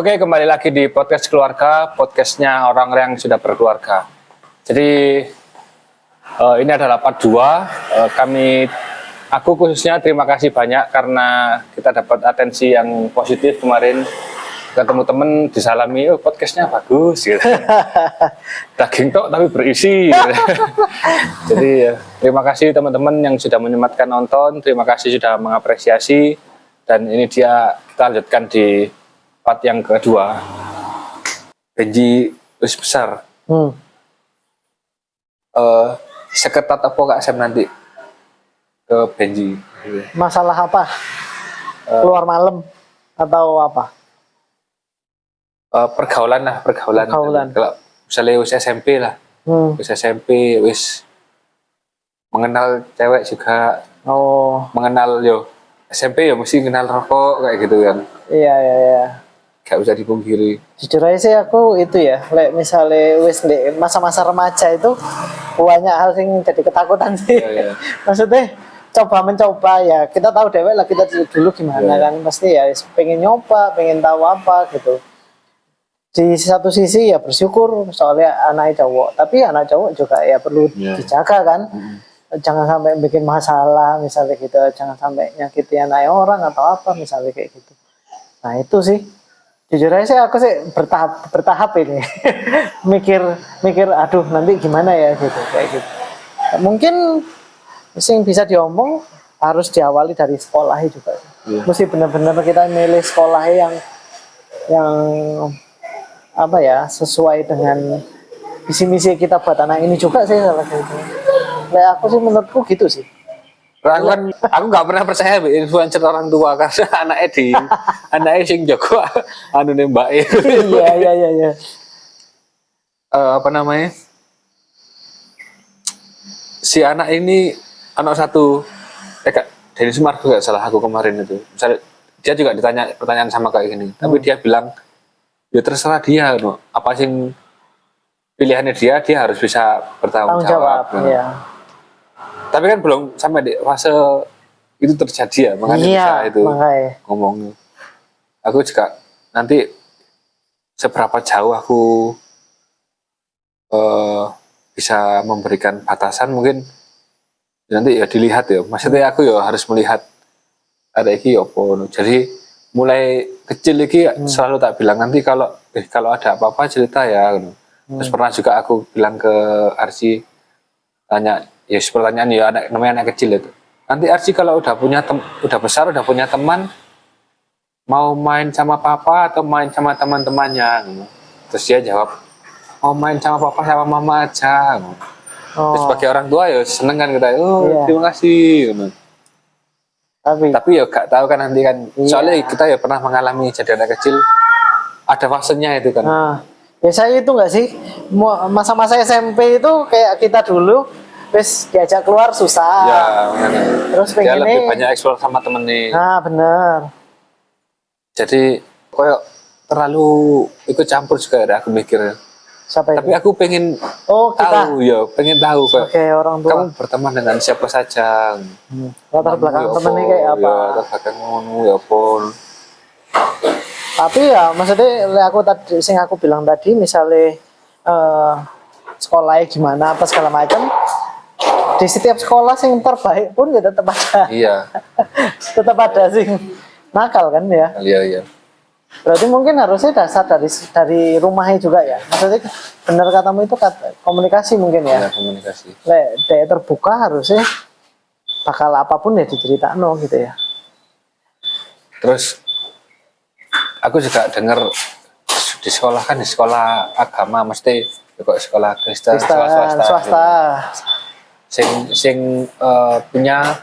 Oke, kembali lagi di podcast keluarga, podcastnya orang yang sudah berkeluarga. Jadi ini adalah part 2. Aku khususnya terima kasih banyak karena kita dapat atensi yang positif kemarin. Ketemu temen disalami, oh podcastnya bagus gitu. Daging tok tapi berisi gitu. Jadi terima kasih teman-teman yang sudah menyematkan nonton, terima kasih sudah mengapresiasi. Dan ini kita lanjutkan di part yang kedua. Benji wis besar. Seketat apa Kak Sam nanti ke Benji? Masalah apa? Keluar malam atau apa? Pergaulan. Kalau misalnya wis SMP lah, wis SMP, wis mengenal cewek juga. Mengenal SMP mesti kenal rokok kayak gitu kan. Iya. Gak usah dipungkiri. Jujur aja sih aku itu ya, misalnya wis di masa-masa remaja itu banyak hal yang jadi ketakutan sih. Iya. Maksudnya coba mencoba ya, kita tahu dewek lah kita dulu gimana kan, pasti ya pengen nyoba, pengen tahu apa gitu. Di satu sisi ya bersyukur soalnya anak cowok, tapi anak cowok juga ya perlu dijaga kan. Jangan sampai bikin masalah misalnya gitu, jangan sampai nyakiti anak orang atau apa misalnya kayak gitu. Nah itu sih jujur aja sih aku sih bertahap ini mikir aduh nanti gimana ya gitu kayak gitu. Mungkin yang bisa diomong harus diawali dari sekolahnya juga. Mesti benar-benar kita milih sekolah yang apa ya, sesuai dengan visi misi kita buat anak ini juga sih salah satu. Nah, aku sih menurutku gitu sih. Aku nggak pernah percaya influencer orang tua karena anaknya sing jago anu nembak. Iya. Apa namanya? Si anak ini anak satu Kak Denny Sumargo gak salah aku kemarin itu. Misalnya dia juga ditanya pertanyaan sama kayak gini, tapi dia bilang ya terserah dia, apa sih pilihannya dia harus bisa bertanggung jawab. Iya. Tapi kan belum sampai di fase itu terjadi ya, makanya bisa itu ngomongnya. Aku juga nanti seberapa jauh aku bisa memberikan batasan mungkin nanti ya dilihat ya. Maksudnya aku ya harus melihat ada iki opo. Jadi mulai kecil iki selalu tak bilang nanti kalau ada apa-apa cerita ya. Terus pernah juga aku bilang ke Arsi, tanya ya pertanyaan ya namanya anak kecil itu. Nanti Arsi kalau udah besar udah punya teman, mau main sama papa atau main sama teman-temannya. Terus dia jawab, mau main sama papa sama mama aja. Terus sebagai orang tua ya seneng kan kita, terima kasih. Tapi ya gak tahu kan nanti kan, soalnya kita ya pernah mengalami jadi anak kecil, ada fasenya itu kan. Biasanya itu nggak sih, masa-masa SMP itu kayak kita dulu, terus diajak keluar susah. Ya, terus dia lebih banyak eksplor sama temen nih. Nah bener. Jadi kayak terlalu ikut campur juga ya aku mikir. Tapi aku pengen tahu ya, pengen tahu orang tua. Kamu berteman dengan siapa saja. Latar belakang temennya kayak apa? Ya, latar belakang ngono ya pun. Tapi ya maksudnya aku bilang tadi misalnya sekolahnya gimana apa segala macam, di setiap sekolah yang terbaik pun ya tetap ada. Iya. Tetap ada sih nakal kan ya. Iya. Berarti mungkin harusnya dasar dari rumahnya juga ya. Maksudnya benar katamu itu komunikasi mungkin ya. Iya, komunikasi. Daya terbuka harusnya bakal apapun ya diceritakan gitu ya. Terus aku juga dengar di sekolah agama mesti kok sekolah Kristen swasta. Sing punya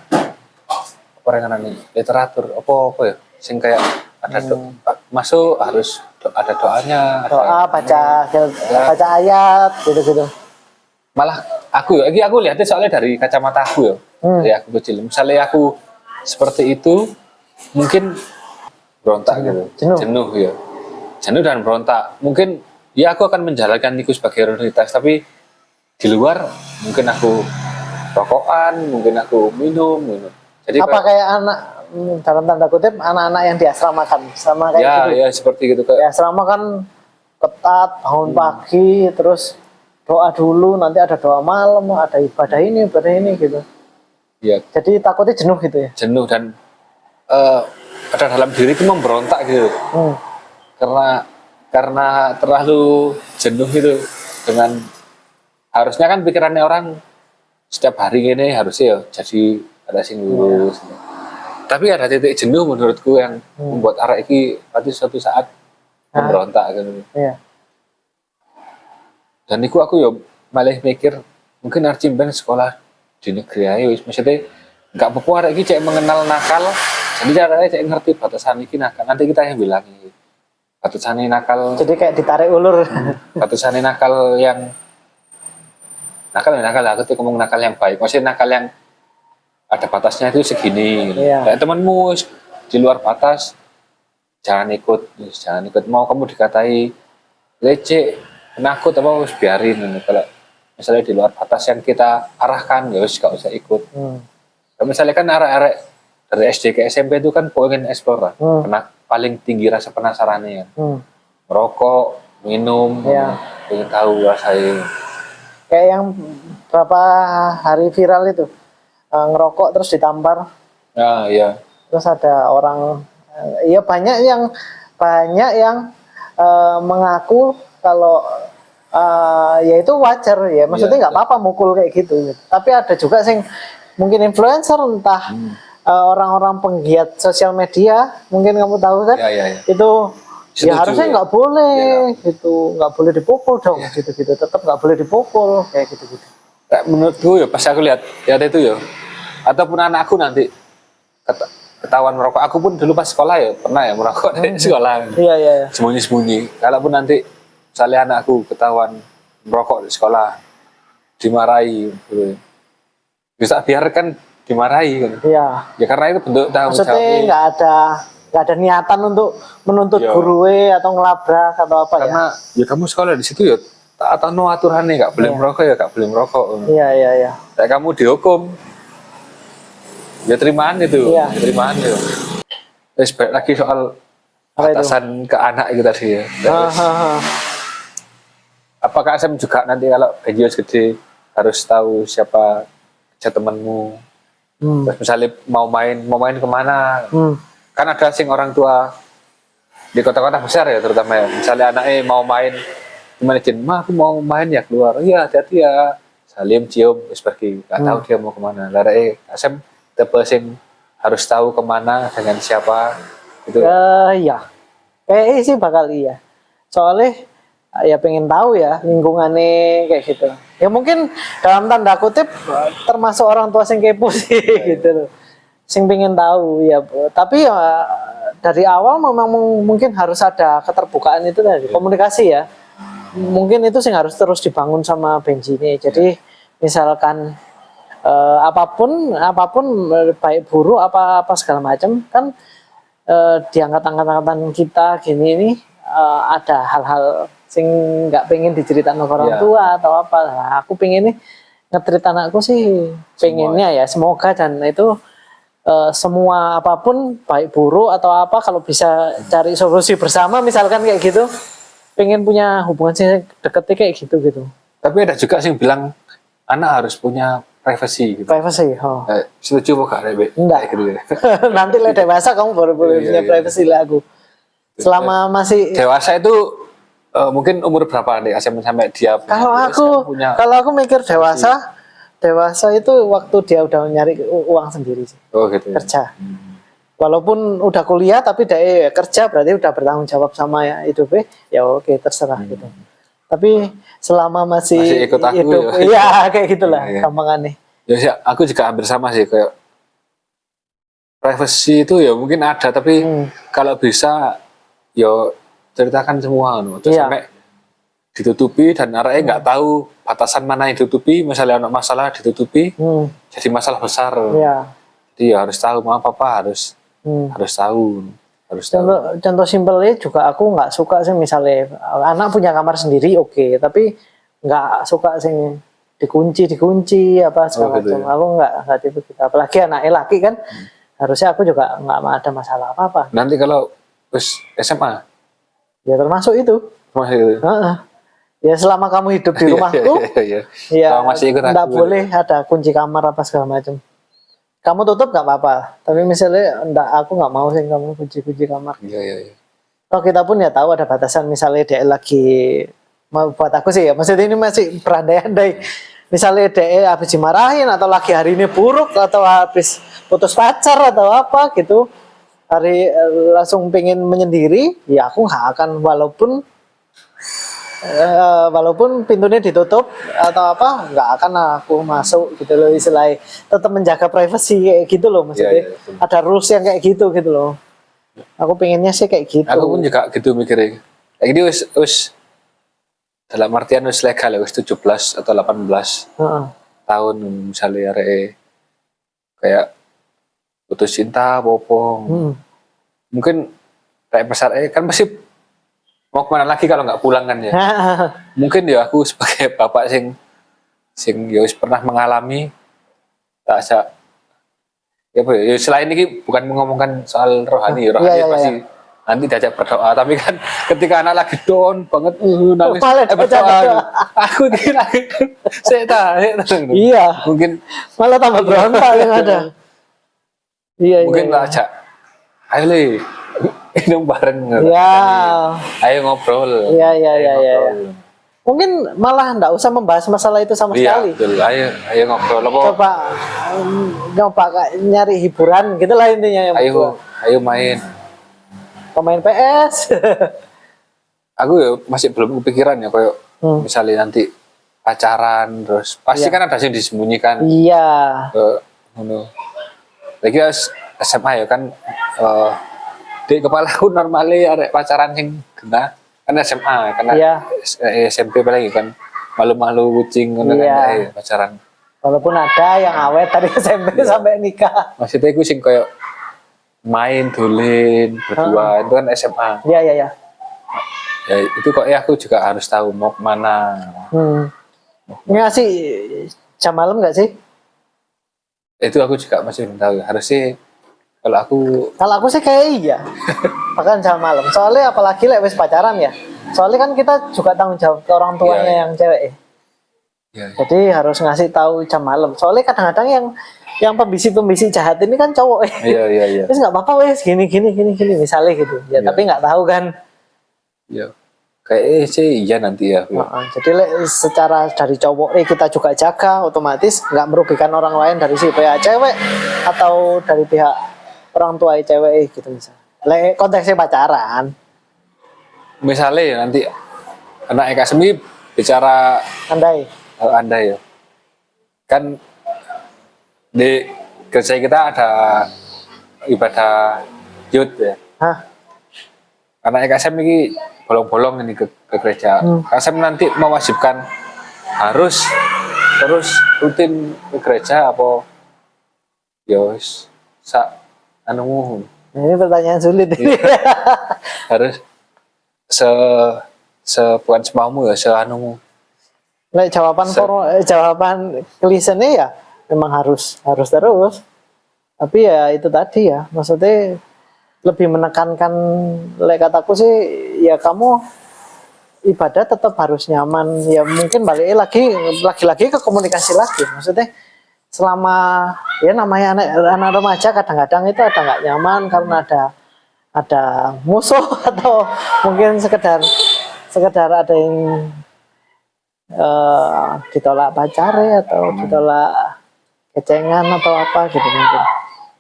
orang literatur apa ya. Sing kayak ada masuk harus ada doanya, baca ayat gitu. Malah aku lihatnya soalnya dari kacamata aku ya. Ya aku kecil. Misalnya aku seperti itu mungkin berontak gitu. Jenuh dan berontak. Mungkin ya aku akan menjalankan itu sebagai prioritas, tapi di luar mungkin aku rokokan, mungkin aku minum. Jadi apa kayak anak dalam tanda kutip anak-anak yang diasramakan sama kayak Ya, gitu. ya seperti gitu Di kayak. asrama kan ketat, bangun pagi, terus doa dulu, nanti ada doa malam, ada ibadah ini gitu. Ya, Jadi takutnya jenuh gitu ya. jenuh dan ada dalam diri itu memberontak gitu. Hmm. Karena terlalu jenuh gitu dengan harusnya kan pikirannya orang setiap hari ini harusnya ya jadi ada sing lurus. Tapi ada titik jenuh menurutku yang membuat arek iki pasti suatu saat memberontak gitu. Iya. Dan itu aku ya malah mikir mungkin Archimben sekolah di negeri aja wis maksudnya nggak apa-apa arek iki cek mengenal nakal. Jadi caranya cek ngerti batasan iki nakal. Nanti kita yang bilang batasan nakal. Jadi kayak ditarik ulur. Batasan nakal yang nakal aku tuh ngomong nakal yang baik. Maksudnya nakal yang ada batasnya itu segini. Iya. Kayak temanmu di luar batas jangan ikut. Mau kamu dikatai leceh, penakut apa harus biarin. Kalau misalnya di luar batas yang kita arahkan ya wis gak usah ikut. Kalau misalnya kan arek-arek dari SD ke SMP itu kan pengen explore lah. Paling tinggi rasa penasarannya kan. Merokok, minum, pengen tahu rasanya. Kayak yang berapa hari viral itu, ngerokok terus ditampar. Ah iya. Terus ada orang, ya banyak yang mengaku kalau ya itu wajar ya, maksudnya nggak apa-apa mukul kayak gitu. Tapi ada juga sing mungkin influencer entah orang-orang penggiat sosial media, mungkin kamu tahu kan? Iya. Itu Setuju, ya harusnya ya. nggak boleh gitu, nggak boleh dipukul dong, gitu-gitu. Tetap nggak boleh dipukul kayak gitu-gitu. Kayak menurutku ya pas aku lihat itu ya, ataupun anakku nanti ketahuan merokok. Aku pun dulu pas sekolah ya pernah ya merokok di sekolah. Iya. Sembunyi-sembunyi. Kalaupun nanti misalnya anakku ketahuan merokok di sekolah, dimarahi, gitu. Bisa biarkan dimarahi kan. Iya. Ya karena itu bentuk tanggung Maksudnya jawab. nggak ada niatan untuk menuntut Iya. gurue atau ngelabrak atau apa Karena ya kamu sekolah di situ ya atau no aturannya nggak boleh merokok ya nggak boleh merokok. ya. Iya. Kayak kamu dihukum, ya terimaan itu. Iya. Ya, terimaan itu. Terus balik lagi soal Apa itu? batasan ke anak itu tadi ya. Terus, apakah SM juga nanti kalau Benjios gede harus tahu siapa aja temanmu? Terus misalnya mau main kemana? Kan ada sing orang tua di kota-kota besar ya terutama ya. Misalnya anaknya mau main gimana Jin? Ma aku mau main ya keluar. Iya hati-hati ya. Salim cium terus pergi. Gak tahu dia mau kemana. Lara SM tipe sing harus tahu kemana dengan siapa gitu. Iya. Kayaknya sih bakal iya. Soalnya ya pengen tahu ya lingkungannya kayak gitu. Ya mungkin dalam tanda kutip termasuk orang tua sing kepo sih gitu loh. Sing pengen tahu ya. Tapi ya dari awal memang mungkin harus ada keterbukaan itu tadi, komunikasi ya. Mungkin itu sing harus terus dibangun sama Benji ini. Jadi misalkan apapun baik buruk apa segala macam kan di angkatan kita gini ini ada hal-hal sing nggak pengen diceritakan ke orang tua atau apa. Nah, aku pengen nih ngetrit anakku sih pengennya ya semoga dan itu semua apapun baik buruk atau apa kalau bisa cari solusi bersama misalkan kayak gitu pengen punya hubungan sih deketnya kayak gitu. Tapi ada juga sih yang bilang anak harus punya privacy gitu. Privacy, Setuju kok Rebe? Enggak. Gitu. Nanti lah dewasa kamu baru boleh punya privacy lah aku. Selama masih dewasa itu mungkin umur berapa nih sampai dia kalau aku mikir dewasa itu waktu dia udah nyari uang sendiri sih. Oh gitu. Kerja. Walaupun udah kuliah tapi dia kerja berarti udah bertanggung jawab sama ya hidupnya. Ya oke terserah gitu. Tapi selama masih ikut aku hidup, ya. iya kayak gitulah Iya. gampangannya. Ya aku juga hampir sama sih kayak privacy itu ya mungkin ada tapi kalau bisa yo ceritakan semua terus sampai ditutupi dan arahnya nggak tahu batasan mana yang ditutupi misalnya ada masalah ditutupi jadi masalah besar jadi ya harus tahu mau apa harus tahu contoh simpelnya juga aku nggak suka sih misalnya anak punya kamar sendiri oke, tapi nggak suka sih dikunci apa segala macam. Aku nggak tipe gitu apalagi anaknya laki kan harusnya aku juga nggak ada masalah apa-apa. Nanti kalau wis SMA, Ya termasuk itu. masih Heeh. Ya selama kamu hidup di rumahku, iya. ya Kalau masih ikut nggak aku, boleh ada kunci kamar apa segala macam. Kamu tutup nggak apa-apa, tapi misalnya enggak, aku nggak mau sih kamu kunci kamar. Iya, iya, iya. Kalau kita pun ya tahu ada batasan, misalnya dia lagi, mau buat aku sih ya, maksudnya ini masih berandai-andai. Misalnya dia habis dimarahin atau lagi hari ini buruk atau habis putus pacar atau apa gitu, hari langsung pengen menyendiri, ya aku nggak akan, walaupun pintunya ditutup atau apa, nggak akan aku masuk gitu loh, istilahnya tetap menjaga privasi kayak gitu loh, maksudnya Iya, iya, ada rules yang kayak gitu loh. Aku pengennya sih kayak gitu. Aku pun juga gitu mikirnya. Kayak gini wis dalam artian wis legal ya, wis 17 atau 18 Heeh. tahun misalnya kayak putus cinta apa-apa. Hmm. Mungkin kayak besar kan pasti mau kemana lagi kalau nggak pulang kan ya. Mungkin ya aku sebagai bapak sing ya wis pernah mengalami, tak ada ya, apa ya selain ini bukan mengomongkan soal rohani, rohani Iya, pasti nanti diajak berdoa, tapi kan ketika anak lagi down banget nangis Malah diajak berdoa berdoa. gitu. Aku kira saya tahu Iya, mungkin malah tambah berontak yang ada. Iya, mungkin iya. tak ajak ayo le minum bareng Iya. ayo ngobrol Iya, Ayo iya, iya, iya. ngobrol. Mungkin malah enggak usah membahas masalah itu sama Iya sekali. betul, ayo ngobrol apa Coba nyoba nyari hiburan gitu lah intinya yang ayo main. pemain PS. Aku ya masih belum kepikiran ya kayak misalnya nanti pacaran terus pasti Iya. kan ada yang disembunyikan Iya. ngono. Lagi SMA ya kan di kepala aku normalnya arek pacaran yang kena kan SMA karena Iya. SMP apalagi kan malu-malu kucing ngono Iya. kan pacaran. Walaupun ada yang awet dari SMP sampai nikah. Maksudnya aku sing kayak main dolin berdua itu kan SMA. Iya, iya, iya. Ya itu kok aku juga harus tahu mau kemana. Ngasih jam malam nggak sih? Itu aku juga masih belum tahu. Harusnya kalau aku sih kayak iya. Bahkan jam malam. Soalnya apalagi lek wis pacaran ya. Soalnya kan kita juga tanggung jawab ke orang tuanya Iya, iya. yang cewek. ya, Jadi harus ngasih tahu jam malam. Soalnya kadang-kadang yang pembisik jahat ini kan cowok. iya. Terus nggak apa-apa wes gini misalnya gitu. Ya Iya. tapi nggak tahu kan. Ya. Kayak sih iya nanti ya. Jadi secara dari cowok kita juga jaga, otomatis nggak merugikan orang lain dari si pihak cewek atau dari pihak orang tua cewek gitu misalnya. Konteksnya pacaran. Misalnya ya nanti anak Eka Semi bicara Andai. Anda ya. Kan di gereja kita ada ibadah Yud ya. Hah? Karena EKSM ini bolong-bolong ini ke gereja. EKSM nanti mewajibkan harus terus rutin ke gereja apa ya wis anu Ini pertanyaan sulit ini. harus bukan semaumu ya anumu. Jawaban klisenya ya memang harus terus. Tapi ya itu tadi ya, maksudnya lebih menekankan, kataku sih ya kamu ibadah tetap harus nyaman. Ya mungkin balik lagi ke komunikasi lagi. Maksudnya selama ya namanya anak remaja kadang-kadang itu ada nggak nyaman karena ada musuh atau mungkin sekedar ada yang ditolak pacarnya atau ditolak kecengan atau apa gitu mungkin.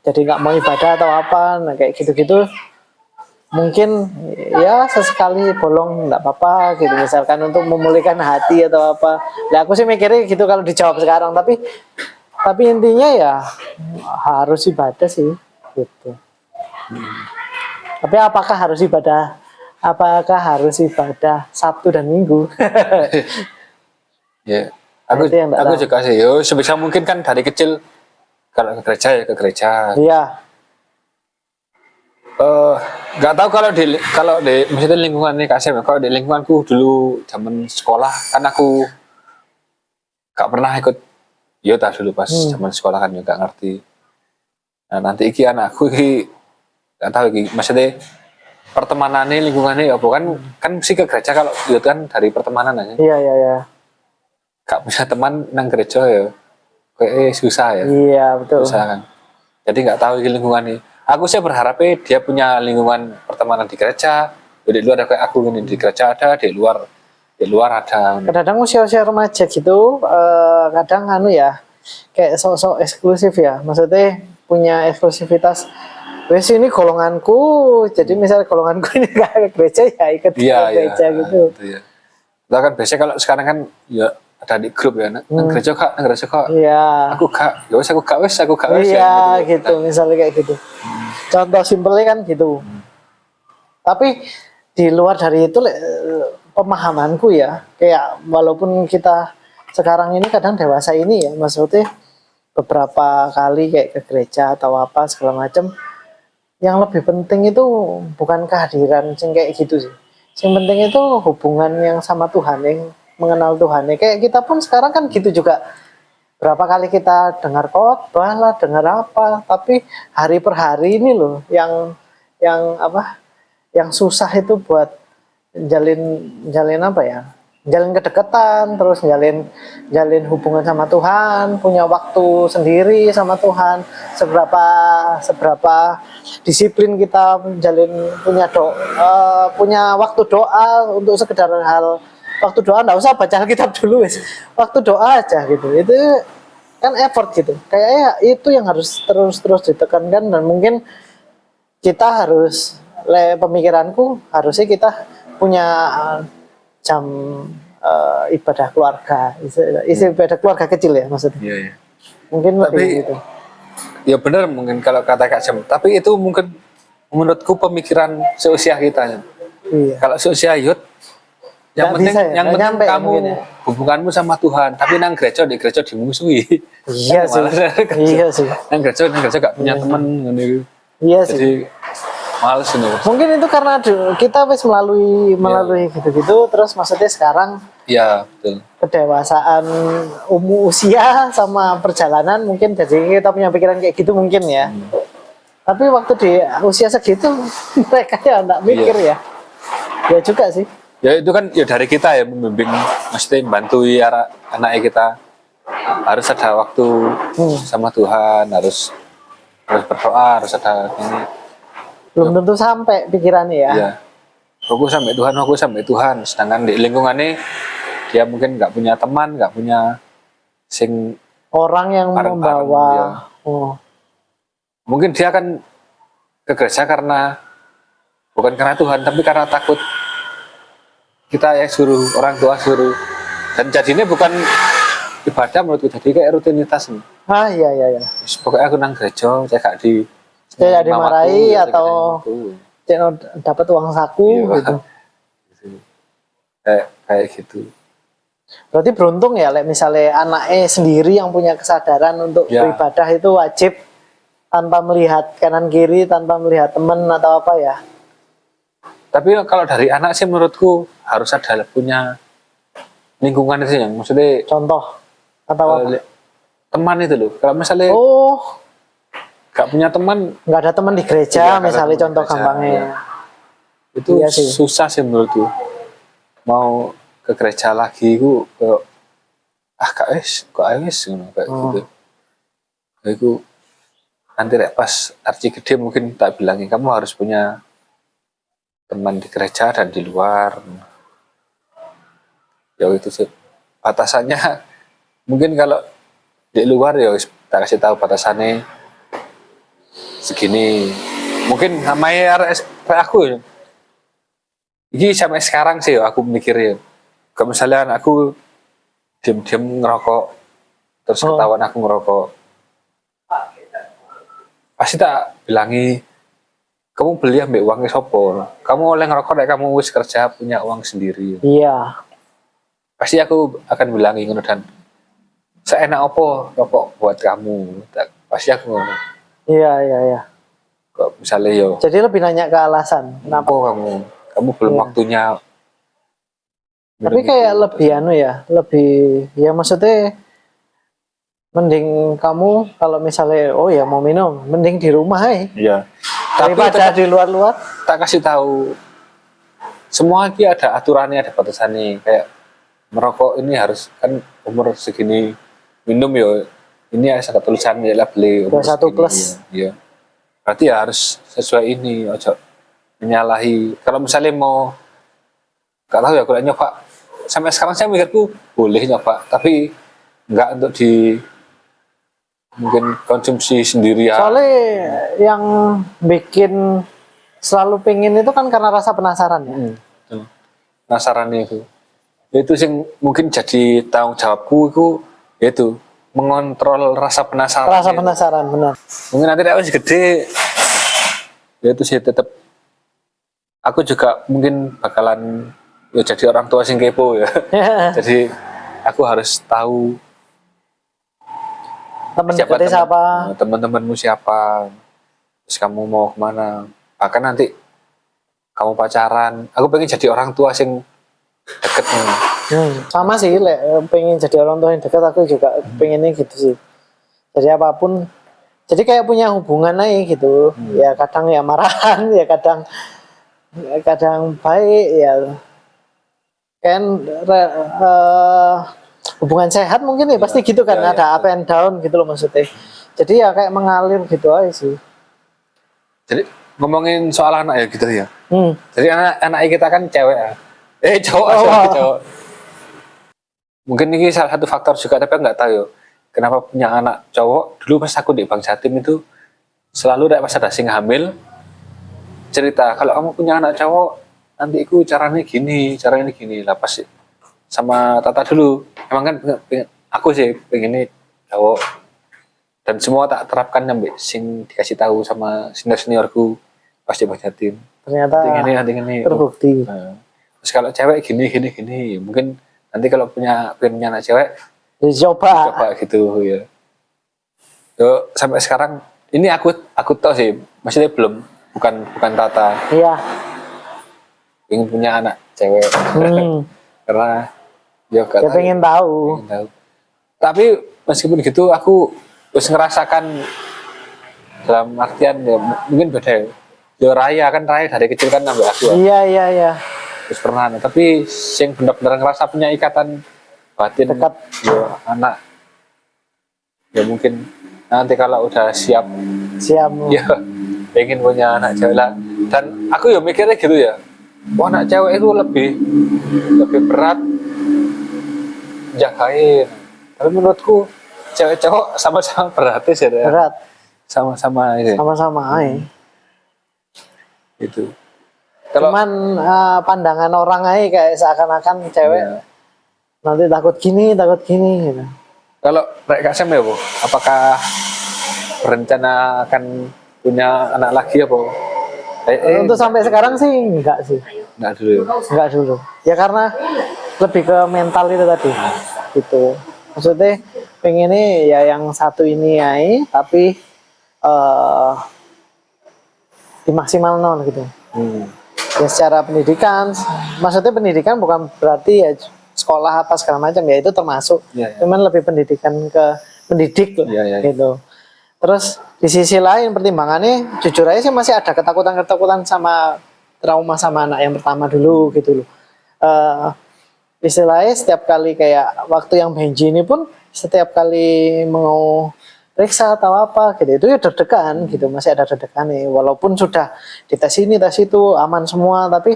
Jadi nggak mau ibadah atau apa, nah kayak gitu-gitu mungkin ya sesekali bolong nggak apa-apa gitu, misalkan untuk memulihkan hati atau apa. Nah aku sih mikirnya gitu kalau dijawab sekarang, tapi intinya ya harus ibadah sih gitu. Tapi apakah harus ibadah Sabtu dan Minggu? Ya, aku juga sih. Yo, sebisa mungkin kan dari kecil kalau ke gereja ya ke gereja. Iya. Nggak tahu kalau di maksudnya lingkungan nih KSM. Kalau di lingkunganku dulu zaman sekolah kan aku nggak pernah ikut Yota dulu pas zaman sekolah kan juga ngerti. Nah, nanti iki anakku iki gak tahu iki maksudnya pertemanannya lingkungannya ya bukan kan mesti ke gereja kalau itu kan dari pertemanan aja. Iya, iya, iya. Gak punya teman nang gereja ya kayak susah ya. Iya, betul. Susah kan. Jadi nggak tahu iki lingkungannya. Aku sih berharapnya dia punya lingkungan pertemanan di gereja. Di luar ada kayak aku ini di gereja ada, di luar ada. Kadang usia-usia remaja gitu, kadang anu ya, kayak sok-sok eksklusif ya. Maksudnya punya eksklusivitas. Wes ini golonganku, jadi misalnya golonganku ini gak ke gereja ya ikut ke gereja gitu. Iya. Lah kan biasanya kalau sekarang kan ya ada di grup ya, nang gereja kak, nang gereja kak. Iya. Aku kak, ya wes aku kak wes Iya ya, gitu, misalnya kayak gitu. Contoh simpelnya kan gitu. Tapi di luar dari itu pemahamanku ya, kayak walaupun kita sekarang ini kadang dewasa ini ya, maksudnya beberapa kali kayak ke gereja atau apa segala macam, yang lebih penting itu bukan kehadiran sing kayak gitu sih. Yang penting itu hubungan yang sama Tuhan, yang mengenal Tuhan. Kayak kita pun sekarang kan gitu juga. Berapa kali kita dengar khotbah lah, dengar apa, tapi hari per hari ini loh yang apa? Yang susah itu buat jalin apa ya? Jalin kedekatan, terus jalin hubungan sama Tuhan, punya waktu sendiri sama Tuhan, seberapa disiplin kita punya waktu doa untuk sekedar hal waktu doa, nggak usah baca Alkitab dulu wes, waktu doa aja gitu, itu kan effort gitu, kayaknya itu yang harus terus ditekankan. Dan mungkin kita harus, pemikiranku harusnya kita punya jam ibadah keluarga, isi ibadah keluarga kecil ya maksudnya. Iya, iya. Mungkin Tapi lebih gitu. ya benar mungkin kalau kata Kak Jam, tapi itu mungkin menurutku pemikiran seusia kita ya. Iya. Kalau seusia youth yang Nggak penting bisa ya, yang nggak penting nyampe kamu mungkin ya. hubunganmu sama Tuhan, tapi di gereja dimusuhi. Iya Kan sih. malas. Iya sih. Nang gereja gak punya teman ngene. Iya sih. Jadi males ini. Mungkin itu karena kita wis melalui gitu-gitu, terus maksudnya sekarang Iya, betul. kedewasaan usia sama perjalanan mungkin jadi kita punya pikiran kayak gitu mungkin ya. Tapi waktu di usia segitu mereka ya enggak mikir ya. Ya juga sih. Ya itu kan ya dari kita ya membimbing, mesti bantu anak kita harus ada waktu sama Tuhan, harus berdoa, harus ada ini. Belum tentu sampai pikirannya ya. Iya. Aku sampai Tuhan. Sedangkan di lingkungannya dia mungkin nggak punya teman, nggak punya sing Orang yang bareng-bareng, membawa. ya. Oh. Mungkin dia akan ke gereja karena bukan karena Tuhan, tapi karena takut kita yang suruh, orang tua suruh. Dan jadinya bukan ibadah menurutku, jadi kayak rutinitas nih. Ah iya. Pokoknya aku nang gereja, saya gak di Tidak dimarahi ya, atau dapat uang saku iya, gitu. Kayak gitu. Berarti beruntung ya, misalnya anaknya sendiri yang punya kesadaran untuk Ya. beribadah itu wajib tanpa melihat kanan kiri, tanpa melihat teman atau apa ya. Tapi kalau dari anak sih menurutku harus ada punya lingkungan itu yang maksudnya Contoh atau apa? teman itu loh. Kalau misalnya Oh, gak punya teman, nggak ada teman di gereja, Iya, nggak ada misalnya teman di contoh gereja, gampangnya. iya. Itu Iya sih. susah sih menurutku. Mau ke gereja lagi ku kak wis ngono kayak gitu. Kayak itu nanti pas arti gede mungkin tak bilangin kamu harus punya teman di gereja dan di luar. Ya itu sih batasannya. Mungkin kalau di luar ya tak kasih tahu batasannya segini. Mungkin namanya aku ya. Ini sampai sekarang sih aku mikirnya. Kalau misalnya aku diam-diam ngerokok, terus ketahuan aku ngerokok, pasti tak bilangi, kamu beli ambil uangnya sopo. Kamu oleh ngerokok, kamu wis kerja punya uang sendiri. Iya. Pasti aku akan bilangi ngono dan seenak opo rokok buat kamu. Pasti aku ngono. Iya. Kok misalnya yo, Jadi lebih nanya ke alasan. kenapa kamu belum Iya. waktunya. Tapi kayak lebih anu ya, lebih ya maksudnya Mending kamu kalau misalnya oh ya mau minum, mending di rumah Iya. Tapi daripada di luar-luar. tak kasih tahu semua ini ada aturannya, ada batasannya. Kayak merokok ini harus kan umur segini minum ya. Ini ada tulisan ya lah beli umur 21 segini, plus. ya. Berarti ya harus sesuai ini, ojo menyalahi. Kalau misalnya mau nggak tahu ya kalau nyoba sampai sekarang saya mikirku boleh nyoba tapi nggak untuk di mungkin konsumsi sendiri ya. Soalnya yang bikin selalu pengen itu kan karena rasa penasaran ya. Betul. Penasaran itu sing mungkin jadi tanggung jawabku itu yaitu mengontrol rasa penasaran. Rasa penasaran benar. Mungkin nanti aku gede ya itu sih tetap aku juga mungkin bakalan ya jadi orang tua sing kepo ya. Jadi aku harus tahu Temen dekatnya siapa? teman-temanmu siapa, terus kamu mau kemana, bahkan nanti kamu pacaran, aku pengen jadi orang tua sing deket nih. Sama sih, pengen jadi orang tua yang dekat aku juga pengennya gitu sih. Jadi apapun, jadi kayak punya hubungan aja gitu. Ya kadang ya marahan, ya kadang baik ya. Kan hubungan sehat mungkin ya pasti gitu kan, ada up and down gitu loh maksudnya. Jadi ya kayak mengalir gitu aja sih. Jadi ngomongin soal anak ya gitu ya. Jadi anak kita kan cewek ya. Cowok cowok. Mungkin ini salah satu faktor juga tapi nggak tahu ya. Kenapa punya anak cowok? Dulu pas aku di Bang Jatim itu selalu pas ada sing hamil cerita kalau kamu punya anak cowok nanti aku caranya gini lah pas sama Tata dulu. Emang kan aku sih pengennya cowok dan semua tak terapkan sampai sing dikasih tahu sama seniorku pas di Bang Jatim. Ternyata nanti ini terbukti. Nah, terus kalau cewek gini mungkin nanti kalau punya anak cewek coba gitu ya. Yo, sampai sekarang ini aku tahu sih maksudnya bukan Tata iya ingin punya anak cewek karena ya pengen tahu. Tapi meskipun gitu aku harus ngerasakan dalam artian ya mungkin beda ya. Yo Raya dari kecil kan nambah aku Iya terus pernah tapi yang benar-benar ngerasa punya ikatan batin dekat yo anak ya mungkin nanti kalau udah siap ya pengen punya anak cewek lah. Dan aku ya mikirnya gitu ya, anak cewek itu lebih berat jagain. Tapi menurutku cewek cowok sama-sama berat sih ya. berat Sama-sama itu. Cuman pandangan orang aja kayak seakan-akan cewek nanti takut gini gitu. Kalau Rek Kasem ya Bu, apakah berencana akan punya anak lagi apa? Untuk sampai sekarang sih enggak sih. Enggak dulu. Enggak dulu. Ya karena lebih ke mental itu tadi. Gitu. Maksudnya pengennya ya yang satu ini aja tapi dimaksimal non gitu. Ya secara pendidikan, maksudnya pendidikan bukan berarti ya sekolah apa segala macam ya itu termasuk. Cuman lebih pendidikan ke pendidik gitu. Terus di sisi lain pertimbangannya jujur aja sih masih ada ketakutan sama trauma sama anak yang pertama dulu gitu loh. Istilahnya setiap kali kayak waktu yang Benji ini pun setiap kali mau periksa atau apa gitu itu ya deg-degan gitu, masih ada deg-degan nih walaupun sudah dites ini tes itu aman semua tapi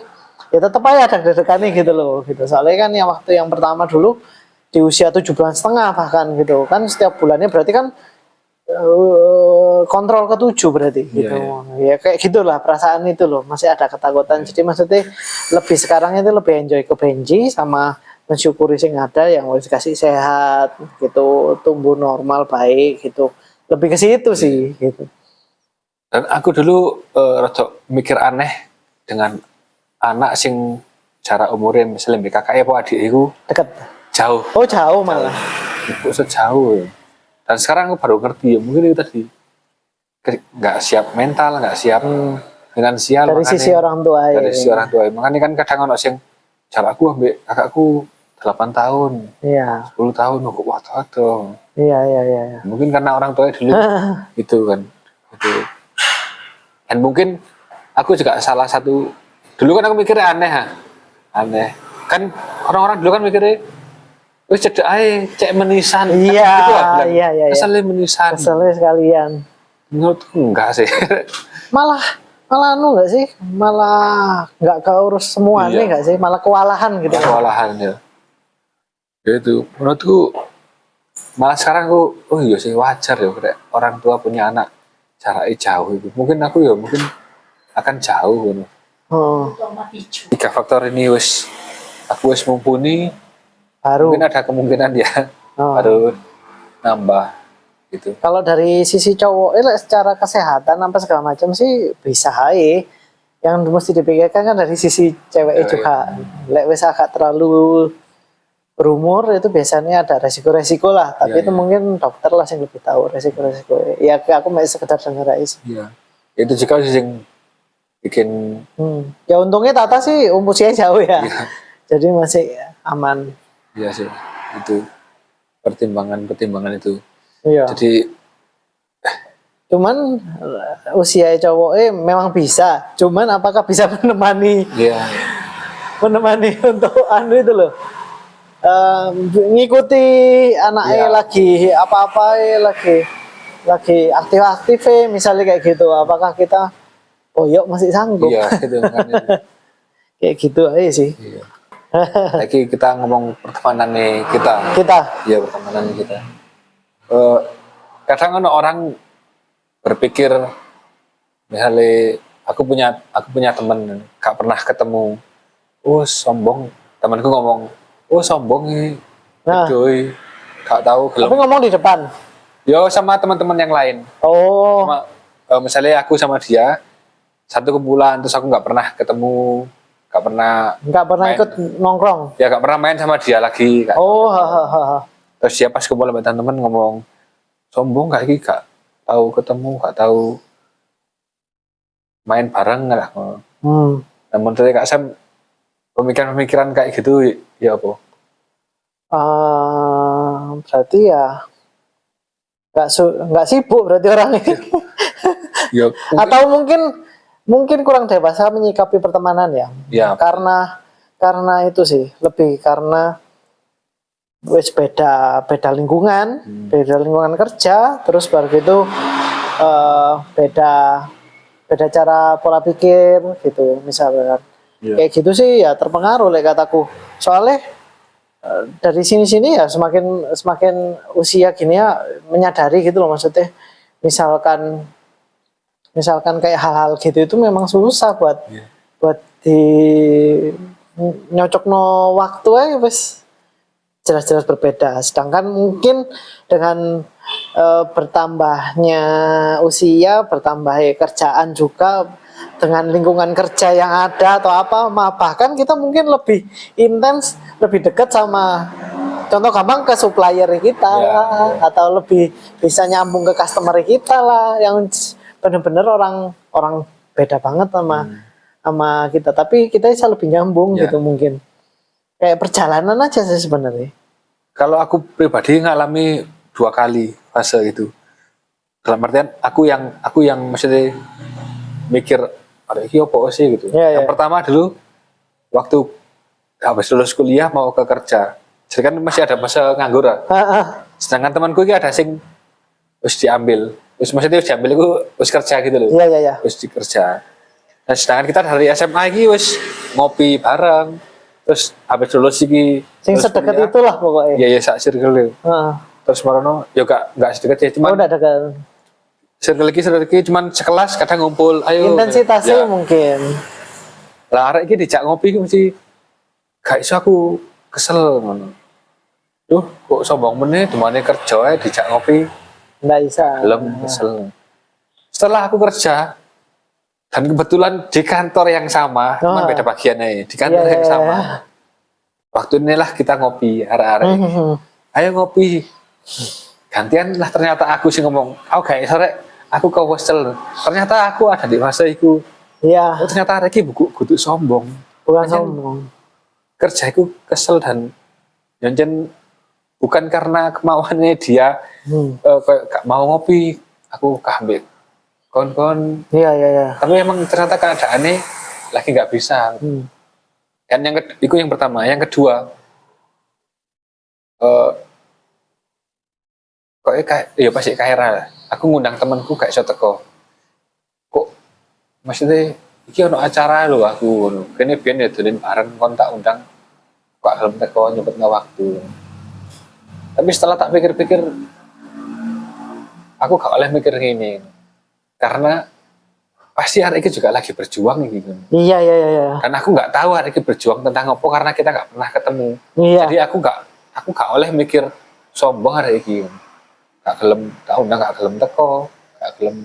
ya tetap aja ada deg-degannya gitu loh gitu. Soalnya kan yang waktu yang pertama dulu di usia 7 bulan setengah bahkan gitu kan setiap bulannya berarti kan kontrol ke-7 berarti gitu. Ya kayak gitulah perasaan itu loh, masih ada ketakutan. Jadi maksudnya lebih sekarang itu lebih enjoy ke Benji sama mensyukuri sing ada yang harus dikasih sehat gitu, tumbuh normal baik gitu. Lebih ke situ sih gitu. Dan aku dulu rada mikir aneh dengan anak sing cara umurnya misalnya kakaknya apa adik itu dekat jauh. Oh jauh malah. Kok sejauh. Dan sekarang aku baru ngerti ya mungkin itu tadi nggak siap mental, nggak siap finansial dari sisi orang tua dari sisi orang tua. Makanya kan kadang orang sing cara aku ambek kakakku 8 tahun, Iya. 10 tahun, kok waduh. Iya. Mungkin karena orang tua dulu gitu kan. Gitu. Dan mungkin aku juga salah satu, dulu kan aku mikirnya aneh ha. Aneh. Kan orang-orang dulu kan mikirnya wis cedek ae, cek menisan. Iya, Gitu lah bilang. iya. Keselnya menisan. Keselnya sekalian. Menurutku enggak sih. Malah anu nggak sih? Malah nggak keurus semua nih Iya. nggak sih? Malah kewalahan gitu. Kewalahan ya. Gitu. Menurutku malah sekarang aku, oh iya sih wajar ya kayak orang tua punya anak jaraknya jauh itu. Mungkin aku ya mungkin akan jauh gitu. Oh, 3 faktor ini aku mumpuni, baru. mungkin ada kemungkinan ya Oh. baru nambah gitu. Kalau dari sisi cowok, secara kesehatan apa segala macam sih bisa aja. Yang mesti dipikirkan kan dari sisi ceweknya Cewek. juga. Lek wis agak terlalu berumur itu biasanya ada resiko-resiko lah. Tapi Iya, itu iya. mungkin dokter lah yang lebih tahu resiko-resiko. Ya aku masih sekedar denger aja sih. Iya. Itu juga sih yang bikin Ya untungnya Tata sih usianya jauh ya. Iya. Jadi masih aman. ya sih itu pertimbangan itu. Iya. Jadi Cuman usia cowoknya memang bisa. Cuman apakah bisa menemani ya untuk anu itu loh. Ngikuti anaknya Iya. lagi apa-apa lagi aktif-aktif misalnya kayak gitu. Apakah kita boyok masih sanggup? iya itu makanya. Kayak gitu aja sih. Iya. Lagi kita ngomong pertemanan nih kita. Ya pertemanan kita. Kadang kan orang berpikir misalnya aku punya teman gak pernah ketemu, oh sombong, temanku ngomong, oh sombong nih, Nah. doi, gak tahu Tapi belum. ngomong di depan. Yo sama teman-teman yang lain, Oh, sama misalnya aku sama dia satu kumpulan terus aku nggak pernah ketemu, nggak pernah nggak pernah main. ikut nongkrong. Ya nggak pernah main sama dia lagi. Gak Oh, hahaha. Terus dia pas kumpul sama teman-teman ngomong sombong kayak gini, gak tahu ketemu, gak tahu main bareng lah. Nah, menurut Kak Sam pemikiran-pemikiran kayak gitu ya apa? Berarti ya nggak sibuk berarti orangnya. Ya, Atau mungkin kurang dewasa menyikapi pertemanan ya. Ya. Karena itu sih lebih karena wes beda lingkungan, beda lingkungan kerja, terus baru gitu beda cara pola pikir gitu misalnya. Ya. Kayak gitu sih ya terpengaruh kataku. Soalnya dari sini ya semakin usia gini ya menyadari gitu loh, maksudnya misalkan kayak hal-hal gitu itu memang susah buat di nyocok no waktu aja wes jelas-jelas berbeda. Sedangkan mungkin dengan bertambahnya usia, bertambahnya kerjaan juga, dengan lingkungan kerja yang ada atau apa, bahkan kita mungkin lebih intens, lebih dekat sama, contoh gampang ke supplier kita lah, atau lebih bisa nyambung ke customer kita lah, yang bener-bener orang beda banget sama kita, tapi kita bisa lebih nyambung gitu mungkin. Kayak perjalanan aja sih sebenarnya. Kalau aku pribadi ngalami 2 kali fase itu. Dalam artian aku yang maksudnya mikir ada iki opo sih gitu. Yang pertama dulu waktu habis lulus kuliah mau ke kerja. Jadi kan masih ada masa nganggur. Sedangkan temanku ini ada sing wis diambil. Wis maksudnya wis diambil itu wis kerja gitu loh. Iya. Wis dikerja. Nah, sedangkan kita dari SMA ini wis ngopi bareng. Terus habis lulus iki sing sedekat itulah pokoknya. Iya sak circle. Terus marono ya enggak sedekat ya, cuman udah dekat. circle lagi cuman sekelas kadang ngumpul, ayo. Intensitasnya mungkin. Lah arek iki dijak ngopi iki mesti gak iso, aku kesel ngono. Duh, kok sombong meneh demane kerja ae dijak ngopi. Enggak bisa. Belum kesel. Setelah aku kerja dan kebetulan di kantor yang sama, cuman beda bagiannya, di kantor yang sama. Waktu inilah kita ngopi, arek-arek. Ayo ngopi. Gantian lah, ternyata aku sih ngomong, aku kayak sore, aku ke hostel. Ternyata aku ada di fase itu. Iya. Oh, ternyata arek iki kudu sombong. Bukan sombong. Kerja aku kesel dan Jancen bukan karena kemauannya dia kayak gak mau ngopi, aku kambing kon-kon. Iya, iya, iya. Tapi emang ternyata keadaannya lagi nggak bisa. Dan itu yang pertama. Yang kedua, kok kayak ya pasti Kaira. Aku ngundang temanku gak iso teko. Kok maksudnya iki ono acara lho aku ngono. Kene biyen ya dolen bareng kon tak undang. Kok gelem teko nyempetno waktu. Tapi setelah tak pikir-pikir aku gak oleh mikir gini. Karena pasti hari ini juga lagi berjuang gitu. Iya, iya, iya. Dan aku nggak tahu hari ini berjuang tentang apa karena kita nggak pernah ketemu. Iya. Jadi aku nggak oleh mikir sombong hari ini. Gak gelem, tak undang gak gelem teko, gak gelem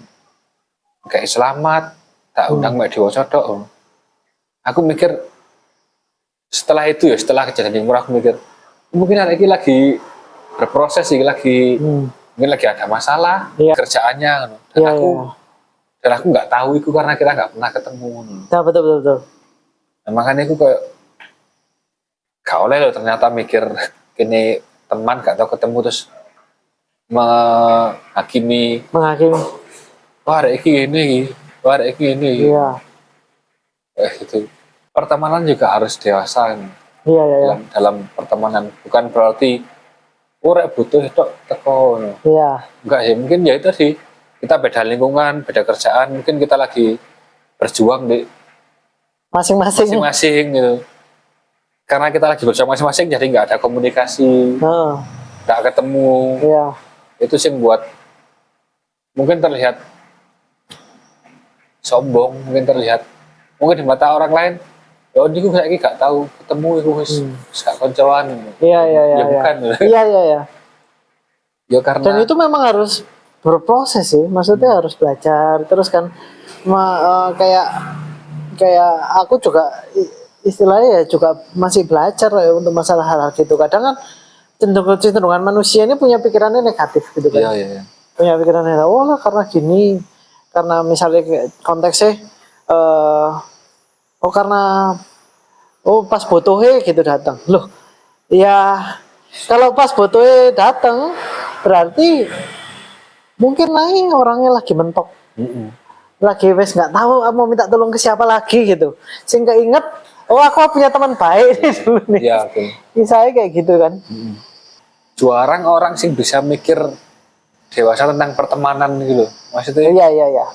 gak selamat, tak undang mek diwacodok. Aku mikir setelah itu ya, setelah kejadian yang murah aku mikir mungkin hari ini lagi berproses sih, lagi mungkin lagi ada masalah kerjaannya. Dan dan aku nggak tahu itu karena kita nggak pernah ketemu. Ya, betul. Nah, makanya aku kayak gak oleh loh ternyata mikir kini teman gak tahu ketemu terus menghakimi. Wah ada ini, wah ada ini. Iya. Itu pertemanan juga harus dewasa. Iya. Dalam pertemanan bukan berarti rek butuh itu teko. Iya. Enggak ya, mungkin ya itu sih. Kita beda lingkungan, beda kerjaan, mungkin kita lagi berjuang di masing-masing gitu. Karena kita lagi berjuang masing-masing, jadi nggak ada komunikasi, nggak ketemu. Iya. Itu sih buat mungkin terlihat sombong, mungkin di mata orang lain. Ya, ini gue kayak gak tahu ketemu itu gak koncoan. Iya. Ya bukan. Iya. Ya karena. Dan itu memang harus berproses sih, maksudnya harus belajar terus kan, kayak aku juga istilahnya ya juga masih belajar ya untuk masalah hal-hal gitu. Kadang kan cenderungan manusia ini punya pikirannya negatif gitu kan. Iya. Punya pikirannya, oh lah karena gini, karena misalnya konteksnya, pas butuhnya gitu datang. Loh, ya kalau pas butuhnya datang berarti mungkin lain orangnya lagi mentok, lagi wes nggak tahu mau minta tolong ke siapa lagi gitu, sehingga inget aku punya teman baik nih dulu nih. Iya, misalnya kayak gitu kan. Jarang orang sih bisa mikir dewasa tentang pertemanan gitu, maksudnya. Iya.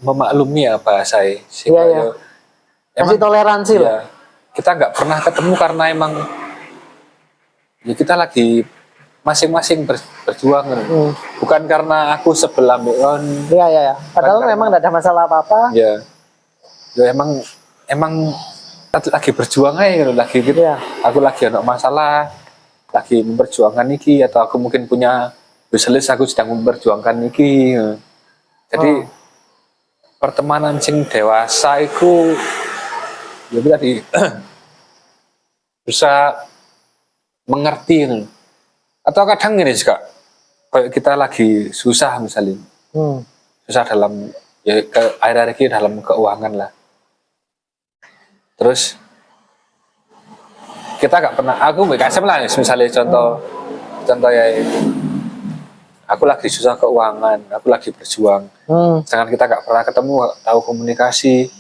Memaklumi ya bahasa Iya. Kasih toleransi lah. Kita nggak pernah ketemu karena emang ya kita lagi masing-masing berjuang. Bukan karena aku sebelah on. Iya. Padahal memang tidak ada masalah apa-apa. Ya emang lagi berjuang aja gitu, lagi gitu. Iya. Aku lagi ada masalah, lagi memperjuangkan iki, atau aku mungkin punya bisnis, aku sedang memperjuangkan iki. Jadi pertemanan sing dewasa itu ya tadi bisa mengerti nih. Atau kadang ini juga kayak kita lagi susah misalnya, susah dalam ya akhir-akhir ini dalam keuangan lah. Terus kita gak pernah, aku BKSM lah misalnya contoh ya, aku lagi susah keuangan, aku lagi berjuang, sedangkan kita gak pernah ketemu, gak tahu komunikasi.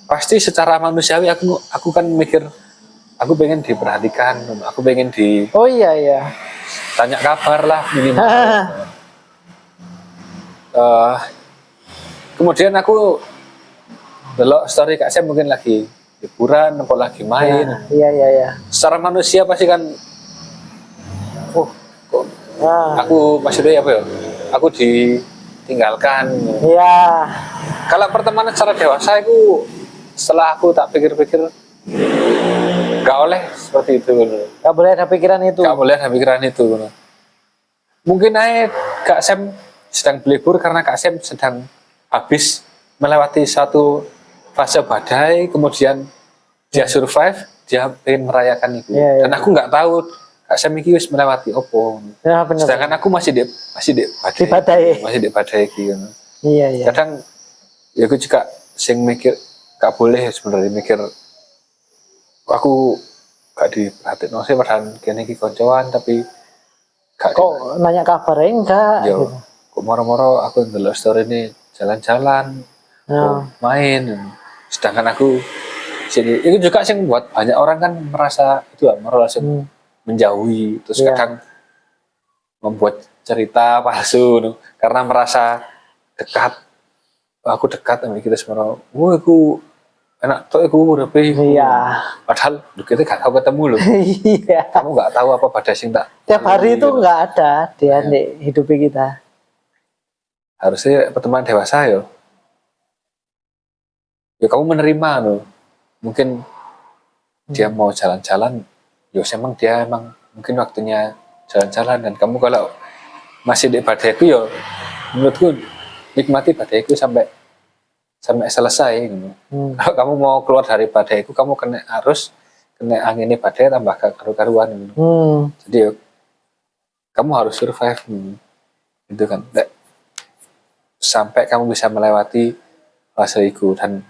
Pasti secara manusiawi aku kan mikir, aku pengen diperhatikan, aku pengen iya. tanya kabar lah minimal. Kemudian aku delok story Kak Sam mungkin lagi liburan, atau lagi main. Iya. Secara manusia pasti kan, kok aku maksudnya apa ya? Aku ditinggalkan. Iya. Kalau pertemanan secara dewasa itu, setelah aku tak pikir-pikir, gak oleh seperti itu. Gak boleh ada pikiran itu. Gak boleh ada pikiran itu. Mungkin aja Kak Sam sedang berlibur karena Kak Sam sedang habis melewati satu fase badai, kemudian dia survive, dia pengen merayakan itu. Iya. Dan aku nggak tahu Kak Sam ini wis melewati opo. Ya, bener. Sedangkan aku masih di badai. Masih di badai gitu. Iya. Kadang ya aku juga sing mikir gak boleh sebenarnya mikir aku gak diperhatiin sih padahal kene iki koncoan tapi gak Kok nanya kabarnya enggak yo gitu. kok moro-moro aku ndelok story ini jalan-jalan Nah, main sedangkan aku sini itu juga sih buat banyak orang kan merasa itu ya merasa hmm, menjauhi terus Iya. kadang membuat cerita palsu no, karena merasa dekat aku dekat sama kita semua wah aku enak tuh aku udah Iya. padahal kita gak tahu ketemu loh Iya. kamu gak tahu apa pada sing tak Tiap hari itu enggak ada dia Iya. di hidup kita. harusnya pertemanan dewasa ya kamu menerima loh mungkin dia mau jalan-jalan ya emang dia emang mungkin waktunya jalan-jalan dan kamu kalau masih di badaiku ya menurutku nikmati badaiku sampai selesai gitu. Kalau kamu mau keluar dari badaiku kamu kena arus kena anginnya badai tambah karu-karuan gitu. Jadi ya, kamu harus survive gitu kan sampai kamu bisa melewati fase itu dan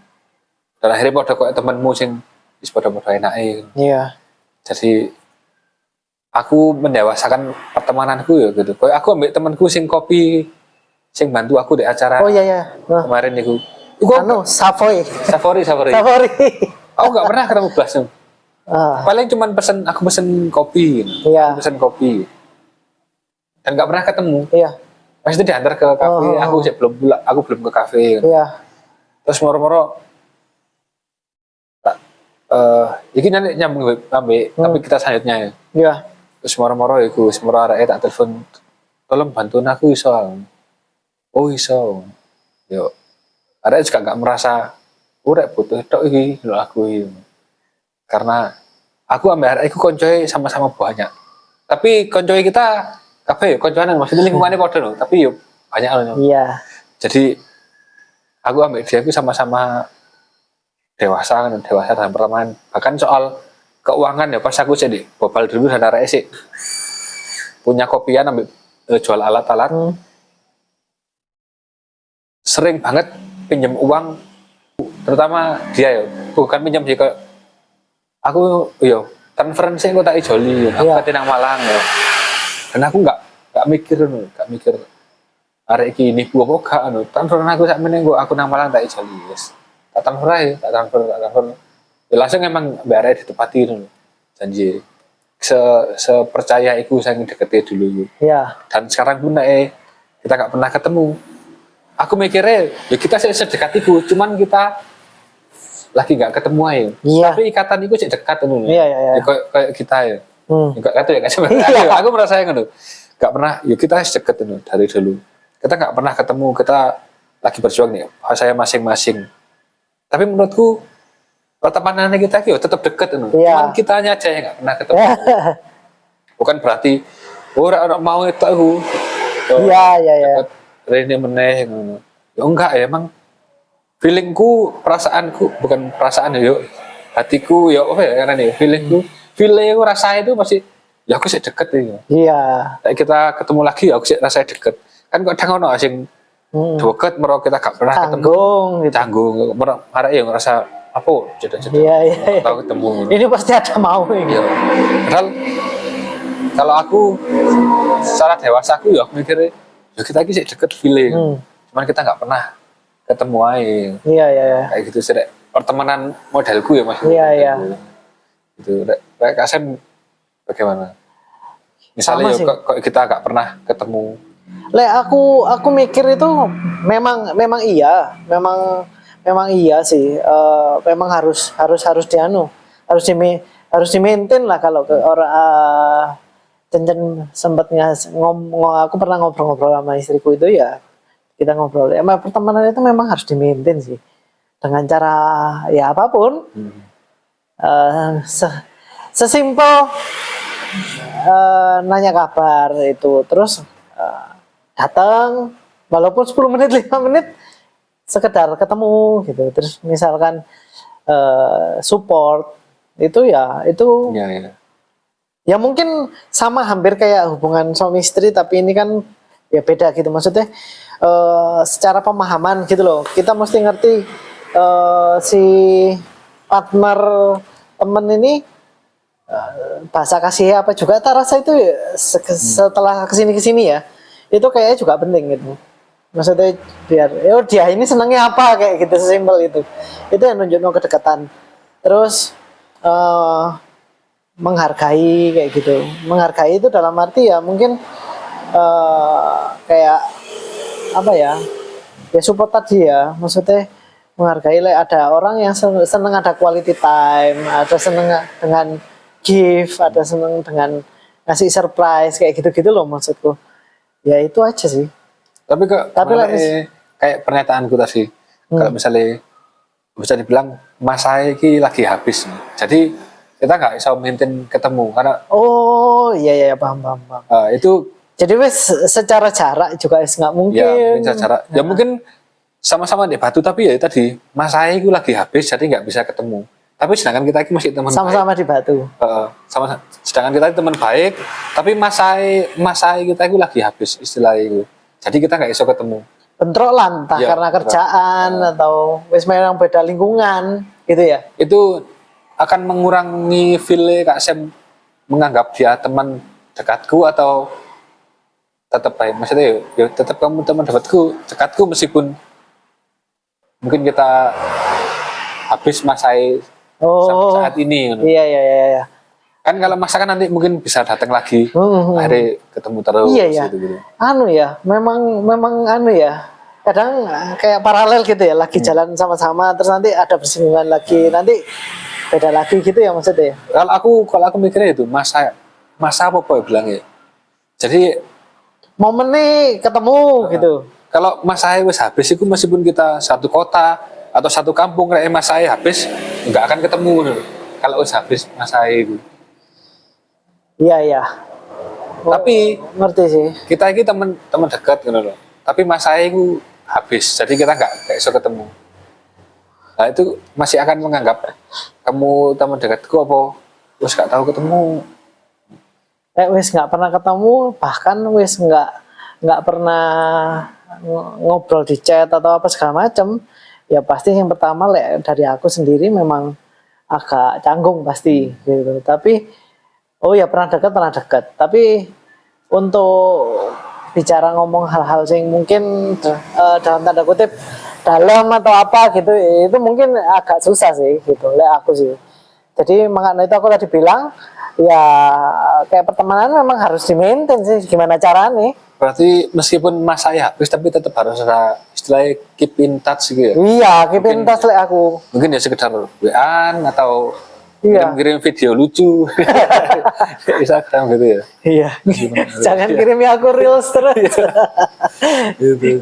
akhirnya pada kok temanmu sing wis pada enake. Iya. Jadi aku mendewasakan pertemananku ya gitu. Kayak aku ambil temanku sing kopi sing bantu aku di acara Oh iya ya. kemarin itu. Anu, Savoy. Safari. Savoy. Aku nggak pernah ketemu Blas. Ah, Paling cuman aku pesen kopi. Iya. Pesen kopi. Dan nggak pernah ketemu. Iya. Pasti diantar ke kafe. Aku sih aku belum ke kafe. Iya. Terus moro-moro ini nanti nyambung tapi kita selanjutnya ya. Iya. Terus moro-moro iku wis moro areke tak telepon tolong bantuin aku iso. Oh iso. Yo. Arek juga gak merasa urek butuh tok iki lho aku iki. Karena aku ambek arek iku koncoe sama-sama banyak. Tapi koncoe kita kabeh koncoan maksudnya lingkungannya padha lho, tapi yo banyak lho. Iya. Jadi aku ambek dia aku sama-sama dewasa dalam pertemanan. Bahkan soal keuangan ya pas aku jadi bobal dulu dan arek sih punya kopian ambil jual alat-alat sering banget pinjam uang terutama dia ya bukan pinjam sih kayak aku yo transferensi aku tak ijoli aku yeah. Nang Malang ya dan aku nggak mikir arek iki nipu apa gak anu transfer aku sak meneh aku nang Malang tak ijoli wis tak transfer ya langsung emang barek ditepati dulu janji sepercaya iku saya deketi dulu ya. Dan sekarang pun kita nggak pernah ketemu aku mikirnya ya kita sedekat itu cuman kita lagi nggak ketemu aja ya. Tapi ikatan itu sih dekat dulu ya. Kayak kita ya nggak kata ya nggak sebenarnya aku merasa yang gitu nggak pernah ya kita deket dulu dari dulu kita nggak pernah ketemu kita lagi berjuang nih saya masing-masing tapi menurutku pertemanan kita itu tetap dekat cuman kitanya aja yang nggak pernah ketemu bukan berarti orang mau itu aku iya ini meneh ya enggak ya emang feelingku perasaanku bukan perasaan ya hatiku ya apa ya karena nih feelingku rasa itu masih ya aku sih deket ya iya kita ketemu lagi aku sih rasa deket kan kok kadang ono asing deket mereka kita gak pernah canggung mereka ada yang ngerasa apa jodoh-jodoh iya. Tahu ketemu ini pasti ada mau ini ya. Padahal kalau aku secara dewasa aku ya aku mikirnya ya kita lagi sih deket feeling cuman kita nggak pernah ketemu aja iya kayak gitu sih pertemanan modelku ya mas iya gitu kayak Kasem bagaimana misalnya ya, kok kita nggak pernah ketemu aku mikir itu memang iya sih memang harus harus di maintain lah kalau ke orang Cen sempatnya aku pernah ngobrol sama istriku itu ya kita ngobrol ya pertemanan itu memang harus di maintain sih dengan cara ya apapun sesimpel nanya kabar itu terus datang walaupun 10 menit 5 menit sekedar ketemu gitu terus misalkan support itu ya ya mungkin sama hampir kayak hubungan suami istri tapi ini kan ya beda gitu maksudnya secara pemahaman gitu loh kita mesti ngerti si partner temen ini bahasa kasih apa juga tak rasa itu setelah kesini ya itu kayaknya juga penting gitu, maksudnya biar dia ini senangnya apa kayak gitu, sesimpel itu yang nunjukin kedekatan. Terus menghargai kayak gitu, menghargai itu dalam arti ya mungkin kayak apa ya support tadi ya, maksudnya menghargai ada orang yang seneng ada quality time, ada seneng dengan gift, ada seneng dengan ngasih surprise kayak gitu-gitu loh maksudku. Ya itu aja sih. Tapi like, kayak pernyataanku tadi, kalau misalnya bisa dibilang masa ini lagi habis, jadi kita nggak bisa maintain ketemu karena iya paham. itu jadi wes secara jarak juga nggak mungkin. Ya mungkin secara ya mungkin sama-sama di Batu, tapi ya tadi masa itu lagi habis jadi nggak bisa ketemu. Tapi sedangkan kita ini masih teman sama-sama di Batu. Sedangkan kita teman baik, tapi masa kita itu lagi habis istilah itu. Jadi kita nggak bisa ketemu. Bentrok lah, entah karena kerjaan atau wes memang beda lingkungan gitu ya. Itu akan mengurangi feel Kak Sam menganggap dia teman dekatku atau tetap baik. Maksudnya ya tetap kamu teman dekatku meskipun mungkin kita habis masa saat ini. Iya. Kan kalau masa kan nanti mungkin bisa datang lagi, akhirnya ketemu terus gitu. Memang kadang kayak paralel gitu ya, lagi jalan sama-sama terus nanti ada bersinggungan lagi, nanti beda lagi gitu ya maksudnya. Kalau aku mikirnya itu masa apa ya bilangnya. Jadi momennya ketemu gitu. Kalau masa wis habis itu meskipun kita satu kota atau satu kampung kayak masa habis nggak akan ketemu kalau wis habis masa itu. Iya. Tapi ngerti sih. Kita ini teman dekat gitu loh. Tapi masa itu habis, jadi kita nggak bisa ketemu. Nah itu masih akan menganggap kamu teman dekatku apa? Wis nggak tahu ketemu. Wis nggak pernah ketemu, bahkan wis nggak pernah ngobrol di chat atau apa segala macam. Ya pasti yang pertama dari aku sendiri memang agak canggung pasti gitu. Tapi pernah dekat, tapi untuk bicara ngomong hal-hal yang mungkin dalam tanda kutip dalam atau apa gitu, itu mungkin agak susah sih gitu aku sih. Jadi makanya itu aku tadi bilang ya kayak pertemanan memang harus di-maintain sih, gimana caranya. Berarti meskipun masa habis tapi tetap harus ada istilahnya keep in touch gitu ya. Iya, keep in touch aku. Mungkin ya sekedar WA-an atau kirim video lucu Instagram gitu ya. Iya. Jangan kirimi aku reels terus.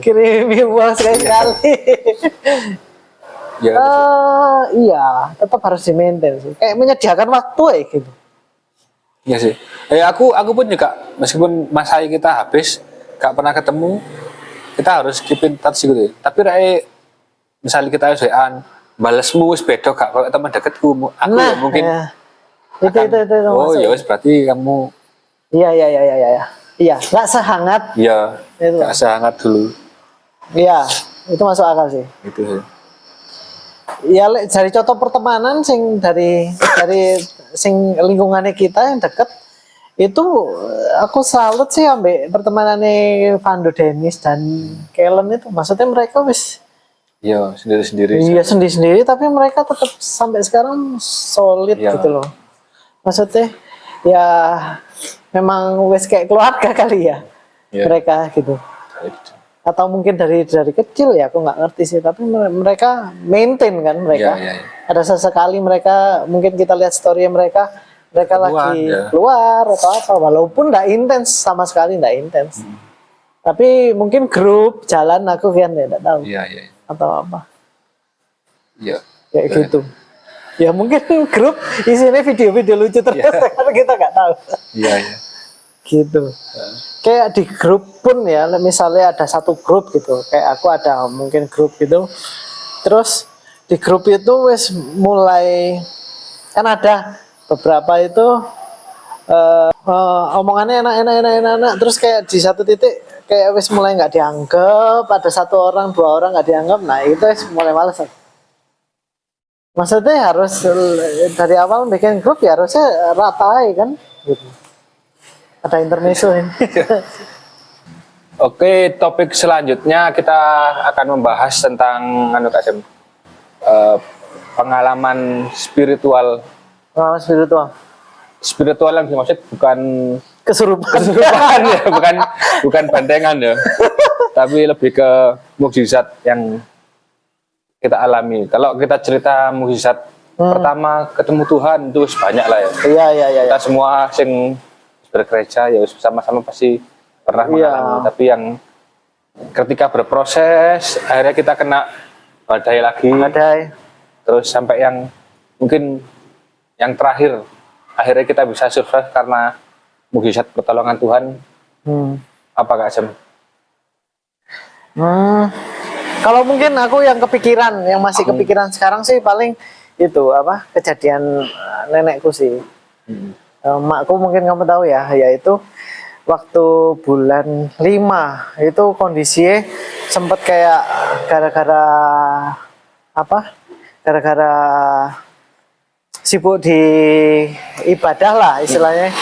Kirimi uang sekali. Iya, tetap harus di-maintain sih. Kayak menyediakan waktu gitu. Iya sih. Aku pun juga meskipun masa kita habis gak pernah ketemu, kita harus keep in touch gitu. Tapi misalnya kita WA-an balesmu wis beda gak kalau teman deketku aku ya mungkin itu ya wis berarti kamu iya nggak sehangat nggak sehangat dulu itu masuk akal sih itu sih ya dari contoh pertemanan dari sing lingkungannya kita yang deket itu aku salut sih ambil pertemanannya Vando Dennis dan Kellen itu, maksudnya mereka wis sendiri-sendiri. Iya sendiri-sendiri, tapi mereka tetap sampai sekarang solid gitu loh. Maksudnya ya memang wes kayak keluarga kali ya mereka gitu. Atau mungkin dari kecil ya aku nggak ngerti sih, tapi mereka maintain kan mereka. Ada sesekali mereka mungkin kita lihat story mereka lagi keluar atau apa, walaupun nggak intens sama sekali nggak intens. Tapi mungkin grup jalan aku kan tidak tahu. Atau apa kayak gitu ya, mungkin grup isinya video-video lucu terus karena kita nggak tahu gitu. Kayak di grup pun ya, misalnya ada satu grup gitu, kayak aku ada mungkin grup gitu, terus di grup itu wes mulai kan ada beberapa itu omongannya enak, terus kayak di satu titik kayak wis mulai nggak dianggap, ada 1 orang 2 orang nggak dianggap, nah itu mulai males. Maksudnya harus dari awal bikin grup ya harusnya rata ya kan gitu. Ada intermezzo ini. Oke, topik selanjutnya kita akan membahas tentang pengalaman spiritual. Pengalaman spiritual. Spiritual yang dimaksud bukan Kesurupan. kesurupan ya, bukan bandengan ya. Tapi lebih ke mukjizat yang kita alami. Kalau kita cerita mukjizat pertama ketemu Tuhan itu banyak lah ya. Iya. Kita semua sing bergereja ya sama-sama pasti pernah mengalami. Tapi yang ketika berproses akhirnya kita kena badai lagi. Terus sampai yang mungkin yang terakhir akhirnya kita bisa survive karena mukjizat pertolongan Tuhan. Apa Kak Sem? Kalau mungkin aku yang kepikiran, yang masih kepikiran sekarang sih paling itu apa kejadian nenekku sih. Makku mungkin kamu tahu ya, yaitu waktu bulan 5 itu kondisinya sempet kayak gara-gara sibuk di ibadah lah istilahnya.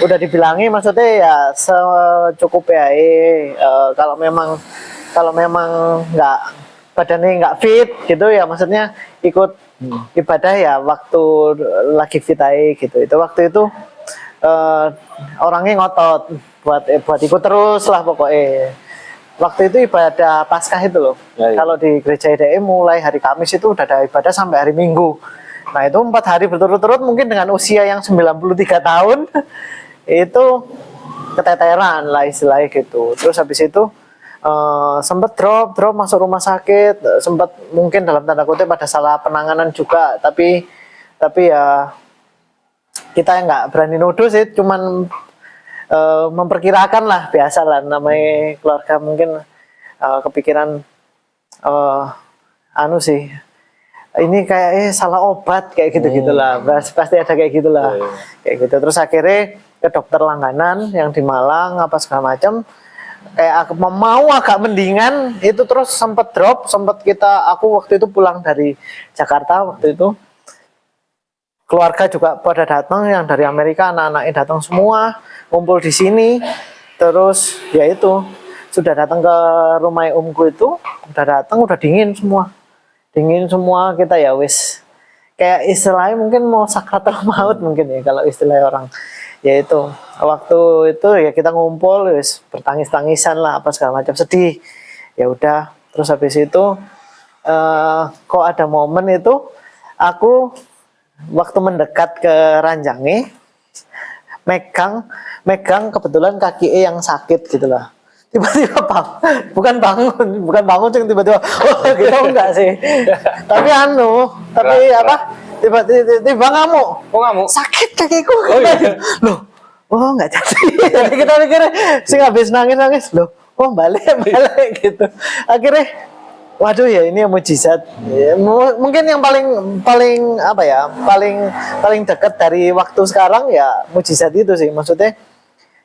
Udah dibilangi maksudnya ya secukupnya kalau memang nggak badannya nggak fit gitu ya maksudnya ikut ibadah ya waktu lagi fit aja gitu. Itu waktu itu orangnya ngotot buat ikut terus lah pokoknya. Waktu itu ibadah Paskah itu loh. Ya. Kalau di gereja IDM mulai hari Kamis itu udah ada ibadah sampai hari Minggu. Nah itu 4 hari berturut-turut mungkin dengan usia yang 93 tahun itu keteteran lah istilahnya gitu. Terus habis itu sempat drop masuk rumah sakit, sempat mungkin dalam tanda kutip ada salah penanganan juga, tapi ya kita nggak berani nuduh sih, cuman memperkirakan lah, biasa lah namanya keluarga mungkin kepikiran sih ini kayak salah obat kayak gitu gitulah, pasti ada kayak gitulah. Kayak gitu. Terus akhirnya ke dokter langganan yang di Malang apa segala macam, kayak aku mau agak mendingan itu, terus sempat drop, aku waktu itu pulang dari Jakarta, waktu itu keluarga juga pada datang, yang dari Amerika anak-anaknya datang semua ngumpul di sini. Terus ya itu sudah datang ke rumah omku, itu udah datang udah dingin semua kita ya wis kayak istilahnya mungkin mau sakratul maut mungkin ya kalau istilah orang. Ya itu waktu itu ya kita ngumpul wis bertangis-tangisan lah apa segala macam, sedih. Ya udah, terus habis itu kok ada momen itu aku waktu mendekat ke ranjangnya megang kebetulan kaki yang sakit gitu lah. Tiba-tiba bukan bangun tiba-tiba gitu enggak sih. Tapi tiba-tiba ngamuk. Sakit kakiku. Iya. Loh, enggak jadi. Jadi kita mikir sing habis nangis loh. Balik gitu. Akhirnya waduh ya ini mujizat. Ya, mungkin yang paling dekat dari waktu sekarang ya mujizat itu sih. Maksudnya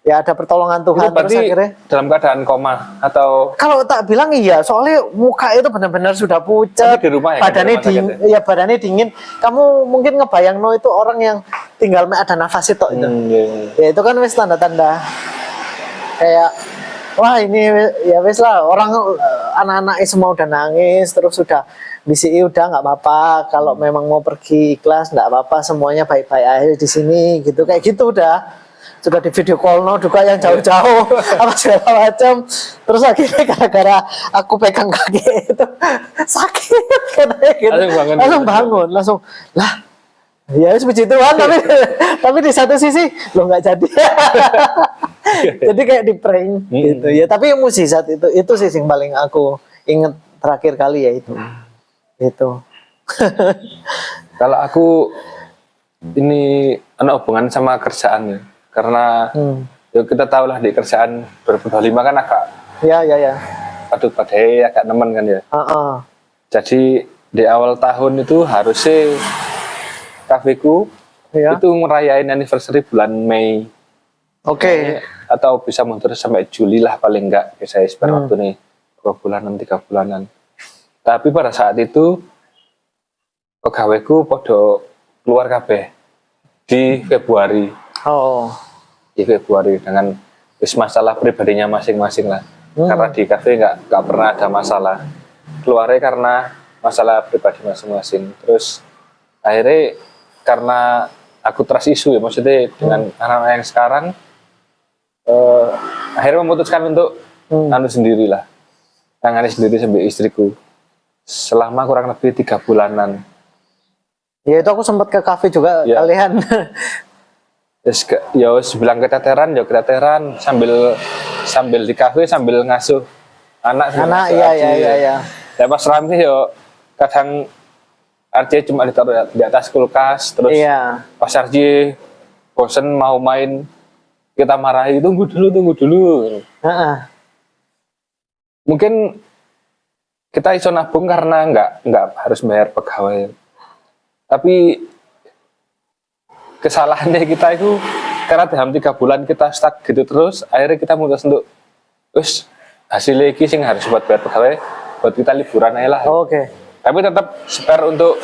ya ada pertolongan Tuhan. Itu berarti akhirnya dalam keadaan koma atau? Kalau tak bilang iya, soalnya muka itu benar-benar sudah pucat, di rumah ya, badannya dingin. Kamu mungkin ngebayang itu orang yang tinggal ada nafas itu. Ya itu kan wis tanda-tanda kayak wah ini ya wis lah, orang anak-anak semua udah nangis, terus sudah BCI udah nggak apa-apa, kalau memang mau pergi ikhlas nggak apa-apa, semuanya baik-baik aja di sini gitu, kayak gitu udah. Juga di video call juga yang jauh-jauh apa segala macam. Terus akhirnya gara-gara aku pegang kaki itu sakit katanya gitu. Langsung bangun lah ya seperti itu kan, tapi di satu sisi lo nggak jadi. Jadi kayak di prank gitu ya, tapi mukjizat itu sih yang paling aku inget terakhir kali ya itu. Kalau aku ini ada hubungan sama kerjaan ya. Karena ya kita tahu lah di kerjaan 2025 kan agak aduh badai agak nemen kan ya. Jadi di awal tahun itu harusnya kafeku itu ngerayain anniversary bulan Mei. Oke. Atau bisa mundur sampai Juli lah paling enggak. Saya spare waktu nih 2 bulanan 3 bulanan. Tapi pada saat itu pegawaiku podo keluar kabeh di Februari. Oh. Di Februari dengan masalah pribadinya masing-masing lah. Karena di kafe nggak pernah ada masalah. Keluarnya karena masalah pribadi masing-masing. Terus akhirnya karena aku trust issue ya, maksudnya dengan anak-anak yang sekarang, akhirnya memutuskan untuk anu sendirilah, tangani sendiri sambil istriku selama kurang lebih 3 bulanan. Ya itu aku sempat ke kafe juga Ya. kalian. Ya wis bilang keteteran ya keteteran sambil di kafe sambil ngasuh anak Anak, ngasuh iya, Archie. iya, iya. Ya pas rame yo kadang Archie cuma ditaruh di atas kulkas, terus Iya. pas Archie bosen mau main kita marahi, tunggu dulu. Heeh. Mungkin kita iso nabung karena nggak harus bayar pegawai, tapi kesalahannya kita itu karena dalam 3 bulan kita stuck gitu terus, akhirnya kita memutus untuk terus hasilnya ini sih harus buat bayar pegawai, buat kita liburan aja lah. Oke. Tapi tetap spare untuk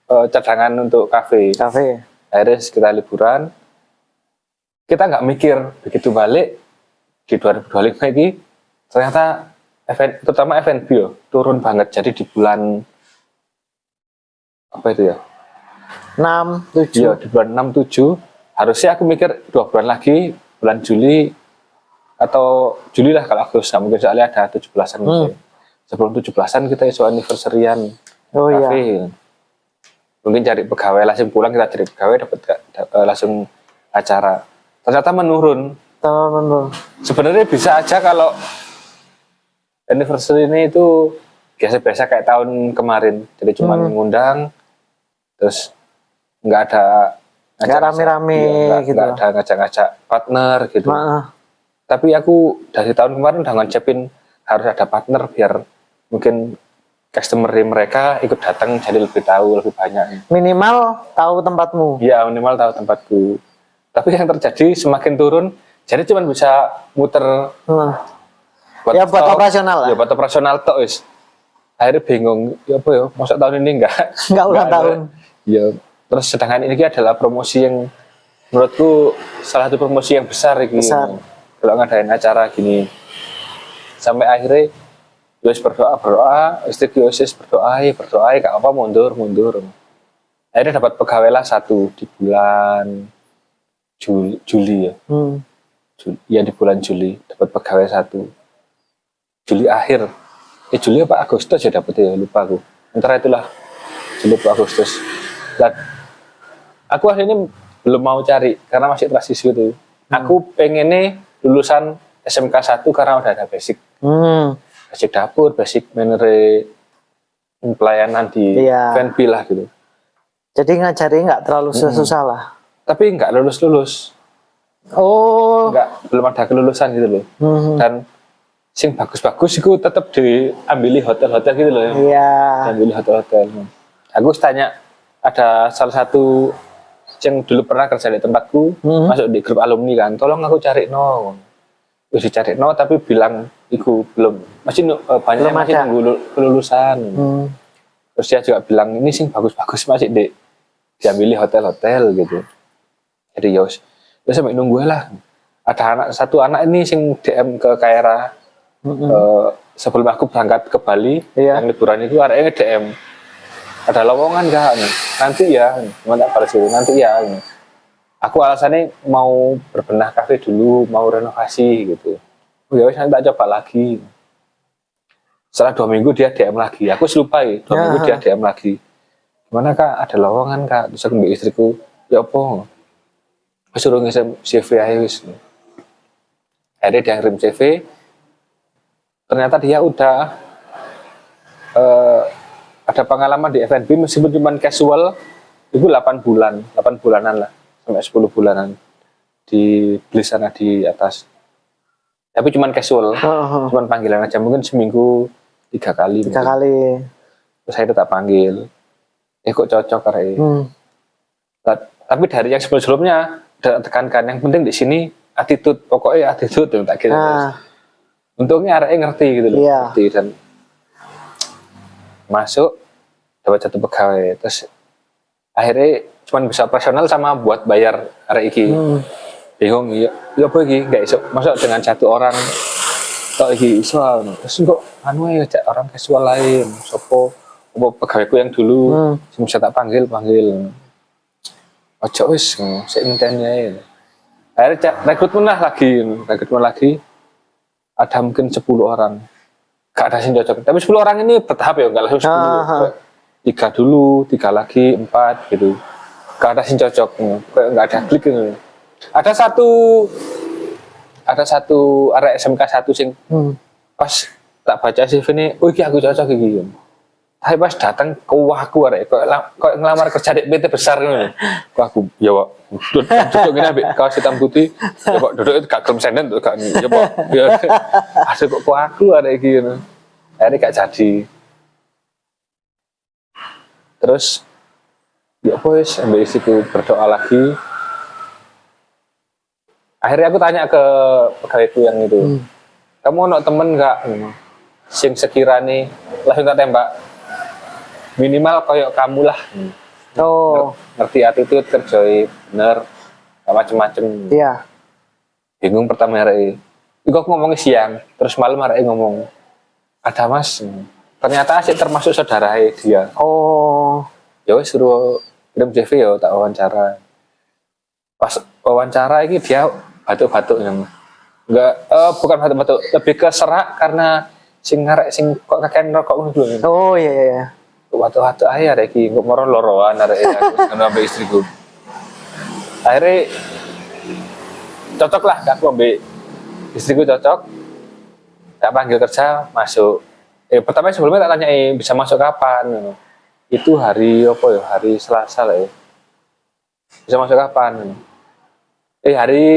cadangan untuk kafe. Kafe. Akhirnya kita liburan, kita nggak mikir begitu balik di 2025 ini ternyata terutama F&B turun banget. Jadi di bulan apa itu ya? 6, 7. Iya, di bulan 6, 7 harusnya aku mikir 2 bulan lagi, bulan Juli atau Juli lah kalau aku mungkin soalnya ada 17-an gitu. Sebelum 17-an kita iso anniversary-an Oh iya. kafe. Mungkin cari pegawai langsung pulang, kita cari pegawai dapat langsung acara. Ternyata menurun. Teman-teman. Sebenarnya bisa aja kalau anniversary ini itu biasa-biasa kayak tahun kemarin. Jadi cuma ngundang terus nggak ada Nggak rame-rame gitu. nggak ada ngajak-ngajak partner gitu. Maaf. Tapi aku dari tahun kemarin udah ngoncepin harus ada partner biar mungkin customer mereka ikut datang jadi lebih tahu lebih banyak. Minimal tahu tempatmu. Ya minimal tahu tempatku. Tapi yang terjadi semakin turun, jadi cuma bisa muter Ya buat stok, operasional lah. ya buat operasional tok wis. Akhirnya bingung, ya apa ya, masa tahun ini Nggak ulang ada. tahun. Ya, terus sedangkan ini adalah promosi yang menurutku salah satu promosi yang besar ini. Besar. Kalau ngadain acara gini. Sampai akhirnya wis berdoa, istriku wis berdoa, gak apa mundur. Akhirnya dapat pegawai lah 1 di bulan Juli ya. Ya di bulan Juli dapat pegawai 1. Juli akhir. Juli apa Agustus ya dapat ya, lupa aku. Antara itulah Juli atau Agustus. Dan aku akhirnya belum mau cari karena masih transisi itu. Aku pengennya lulusan SMK 1 karena udah ada basic. Basic dapur, basic manere pelayanan di F&B lah gitu. Jadi ngajari nggak terlalu susah lah. Tapi nggak lulus. Oh. Belum ada kelulusan gitu loh. Dan sing bagus-bagus itu tetap diambil hotel-hotel gitu loh. Iya. Diambil hotel-hotel. Aku tanya, ada salah satu yang dulu pernah kerja di tempatku, masuk di grup alumni kan, tolong aku cari Wis dicari tapi bilang iku belum, masih banyak yang masih nunggu kelulusan. Terus dia juga bilang ini sing bagus-bagus masih diambil hotel-hotel gitu. Jadi yos sampai nunggu lah. Ada satu anak ini sing DM ke Kaira sebelum aku berangkat ke Bali yang liburan itu arahnya DM ada lowongan gak? Nanti ya, gimana balas itu? Nanti ya. Aku alasannya mau berbenah kafe dulu, mau renovasi gitu. Oh ya, nanti tak coba lagi. Setelah 2 minggu dia DM lagi. Aku lupa ya, 2 minggu dia DM lagi. Gimana kak? Ada lowongan kak? Terus aku bilang istriku, ya apa? Aku suruh ngirim CV aja wis. Akhirnya dia ngirim CV. Ternyata dia udah ada pengalaman di F&B meskipun cuma casual. Itu 8 bulanan lah. Sampai 10 bulanan di Bliss sana di atas. Tapi cuman casual, cuman panggilan aja, mungkin seminggu 3 kali. 3 kali. Terus saya tetap panggil. Kok cocok karena tapi dari yang sebelumnya udah tekankan yang penting di sini attitude, pokoknya attitude yang tak kira. Untungnya arek ngerti gitu loh, ngerti dan masuk. dapat satu pegawai. Terus akhirnya cuma bisa operasional sama buat bayar arek iki. Bingung ya apa iki nggak iso masa dengan satu orang tok iki iso terus kok anu ya cak orang casual lain sopo apa pegawaiku yang dulu sing bisa tak panggil ojo wis sik ngenteni ae akhirnya cak rekrutmen lagi ada mungkin 10 orang gak ada yang cocok tapi 10 orang ini bertahap ya nggak langsung 10 3 dulu 3 lagi 4 gitu gak ada yang cocok kayak nggak ada klik gitu. Ada satu arek SMK 1 sing pas tak baca CV ini, oh iki aku cocok iki. Tapi pas datang ke aku arek kok ngelamar kerja di PT besar ngono. Kok aku ya kok duduk ngene ambek kaos hitam putih, ya kok duduk itu gak gelem senden tuh gak ya kok ya ada kok aku arek iki ngono. Akhirnya gak jadi. Terus ya wis ambek isiku berdoa lagi. Akhirnya aku tanya ke pegawaiku yang itu, kamu ada temen nggak, sing sekiranya langsung tak tembak, minimal koyok kamu lah, ngerti attitude kerjoi bener, gak macem-macem. Iya. Bingung pertama hari, aku ngomongnya siang, terus malam hari ngomong, ada mas, ternyata asik termasuk saudara dia. Oh. Ya wes suruh kirim CV ya tak wawancara. Pas wawancara ini dia batuk-batuk enggak bukan batuk-batuk lebih ke serak karena sing ngarek sing kok kakek rokok ngono dulu. Oh iya. Batuk-batuk ae arek iki kok moro loroan arek aku ambek istriku. Akhirnya cocok lah aku ambek istriku cocok. Tak panggil kerja masuk. Pertama sebelumnya tak tanya bisa masuk kapan. Itu hari apa ya? Hari Selasa lah ya. Bisa masuk kapan? Hari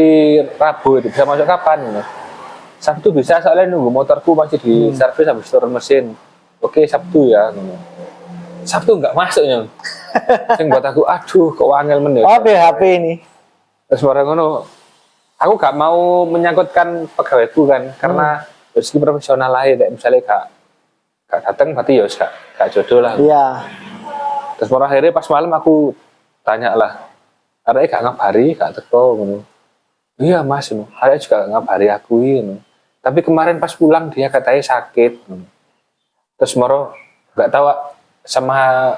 Rabu itu bisa masuk kapan? Sabtu bisa soalnya nunggu motorku masih di servis habis turun mesin. Oke Sabtu ya. Sabtu nggak masuknya. Yang buat aku aduh kok wangel men ya. Oh HP ini. Terus barang ngono. Aku gak mau menyangkutkan pegawaiku kan karena meski profesional lain misalnya gak datang berarti ya gak jodoh lah. Iya. Terus akhirnya pas malam aku tanya lah. Arek gak ngabari, gak teko ngono. Iya Mas, arek juga gak ngabari aku ngono. Tapi kemarin pas pulang dia katanya sakit. Terus moro gak tahu sama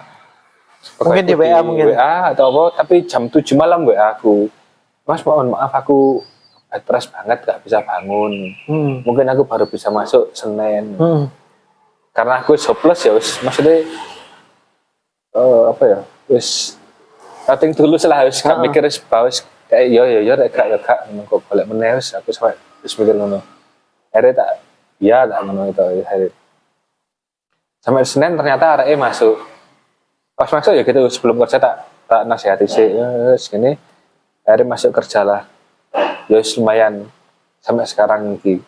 mungkin di WA mungkin. WA atau apa, tapi jam 7 malam WA aku. Mas mohon maaf aku stres banget gak bisa bangun. Mungkin aku baru bisa masuk Senin. Karena aku hopeless ya wis maksudnya apa ya? Wis kating dulu lah wis gak mikir wis kayak yo gak kok balik meneh wis aku sampai wis mikir ngono. Akhirnya tak ngono itu akhirnya. Sampai Senin ternyata areke masuk. Pas masuk ya gitu sebelum kerja tak nasihati sih wis gini. Akhirnya masuk kerja lah. Ya wis lumayan sampai sekarang iki.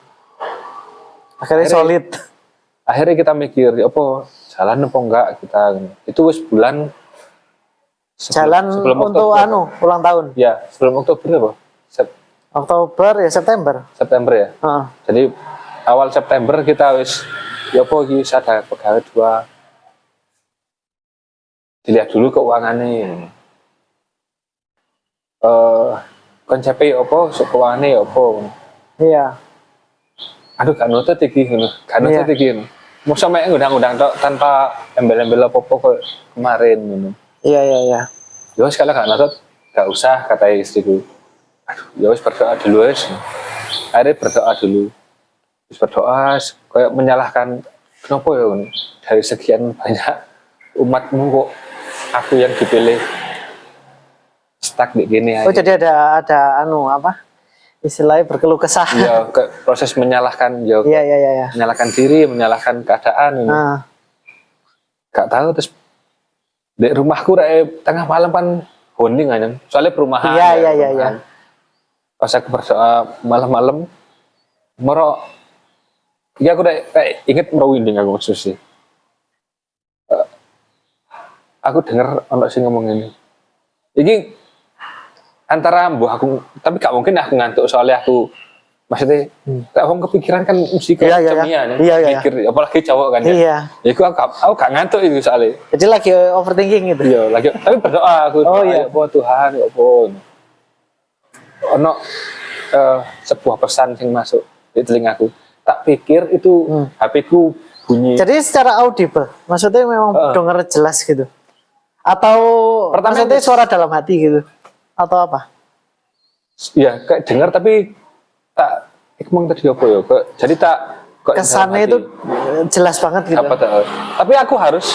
Akhirnya solid. Akhirnya kita mikir apa jalan apa enggak kita. Itu wis bulan sebelum untuk Oktober. Ulang tahun. Ya, sebelum Oktober apa? Oktober ya September. September ya. Jadi awal September kita wis ya apa iki ada pegawai 2. Dilihat dulu keuangannya. Konsepnya apa, keuangannya apa. Iya. Aduh kan nutut iki ngono. Kan nutut iki. Mosok mek ngundang-undang tok tanpa embel-embel apa-apa kok kemarin ngono. Iya. Ya wis kalau gak nurut, gak usah kata istriku. Aduh, ya wis berdoa dulu wis. Akhirnya berdoa dulu. Wis berdoa kayak menyalahkan kenapa ya dari sekian banyak umatmu kok aku yang dipilih stuck di gini aja. Oh jadi ada apa? Istilahnya berkeluh kesah. Ya proses menyalahkan ya. Iya. Menyalahkan diri, menyalahkan keadaan. Gak tahu terus di rumahku tengah malam kan honing aja. Soalnya perumahan. Iya. Pas aku berdoa malam-malam, mero. Ya aku inget merwinding aku maksudnya. Aku dengar orang sih ngomong ini. Ini antara mbuh aku, tapi gak mungkin aku ngantuk soalnya aku Maksudnya, tak orang kepikiran kan mesti ke Iya, iya, cemian, iya, iya, mikir, apalagi cowok kan ya. Iya. Ya aku gak ngantuk itu soalnya. Jadi lagi overthinking gitu. Iya, lagi tapi berdoa aku. Oh, Doa, iya. ya apa Tuhan, ya apa. Ono sebuah pesan yang masuk di telingaku. Tak pikir itu HP ku bunyi. Jadi secara audible, maksudnya memang denger jelas gitu. Atau Pertama maksudnya suara dalam hati gitu. Atau apa? Ya, kayak dengar tapi tak emang tadi apa ya? Jadi tak kok Kesannya dalam itu hati. jelas banget gitu. Apa tak? Tapi aku harus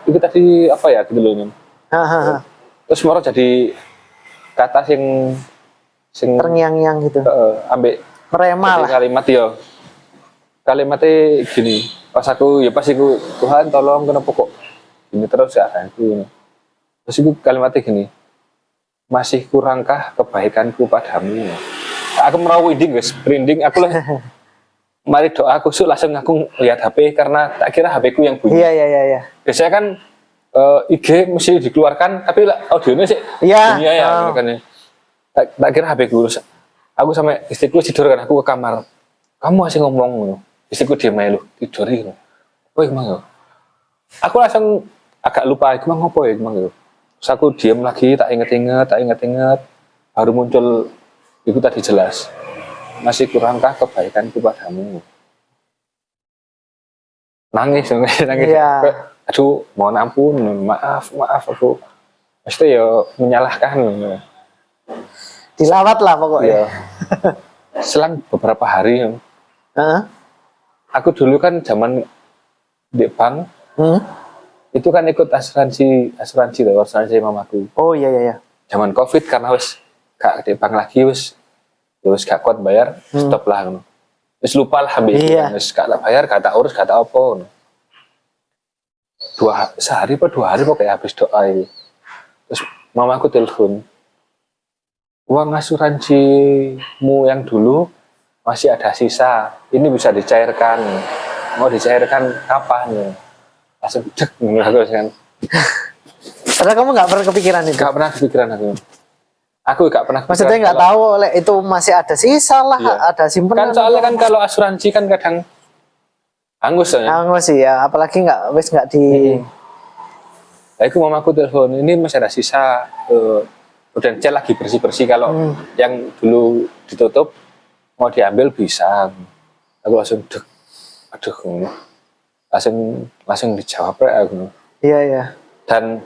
itu tadi apa ya gitu loh. Nyem. Hahaha. Terus mau jadi kata sing Terngiang-ngiang gitu. ambek Merema lah. kalimat ya. Kalimatnya gini. Pas aku ya pas aku Tuhan tolong kenapa kok ini terus ya aku. Terus itu kalimatnya gini. Masih kurangkah kebaikanku padamu? Aku merinding guys, merinding. Aku lah, mari doa aku langsung aku lihat HP karena tak kira HP ku yang bunyi. Iya, iya, iya, iya. Biasanya kan IG mesti dikeluarkan, tapi audionya sih Iya. bunyi ya, kan ya. Tak kira HP ku. Aku sama istriku tidur kan, aku ke kamar. Kamu masih ngomong, istriku diam aja lu, tidur gitu. Oh gimana? Aku langsung agak lupa, gimana ngopo ya gimana? Terus aku diam lagi, tak inget-inget, baru muncul itu tadi jelas. Masih kurangkah kebaikanku padamu? Nangis. Iya. Aduh, mohon ampun, maaf aku. Maksudnya ya menyalahkan. Dilawat lah pokoknya. Ya. Selang beberapa hari, Heeh. aku dulu kan zaman di bank, itu kan ikut asuransi mamaku. Oh iya, iya, iya. Zaman COVID karena wis gak di bank lagi wis gak kuat bayar, stop lah ngono. Wis lupa lah ambil Iya. wis gak tak bayar, gak tak urus, gak tak apa ngono. Sehari pokoknya habis doa ini. Terus mamaku telepon. Uang asuransimu yang dulu masih ada sisa. Ini bisa dicairkan. Mau dicairkan kapan ya? Langsung cek aku kan. Padahal kamu nggak pernah kepikiran itu. Gak pernah kepikiran aku. Aku gak pernah kepikiran. Maksudnya nggak tahu oleh itu masih ada sisa lah, Iya. ada simpenan. Kan soalnya kan kalau asuransi kan kadang hangus ya. Nggak sih ya, apalagi nggak di. Nah, itu mamaku telepon, ini masih ada sisa Prudential lagi bersih-bersih kalau yang dulu ditutup mau diambil bisa. Aku langsung aduh, langsung dijawab ya aku. Iya, iya. Dan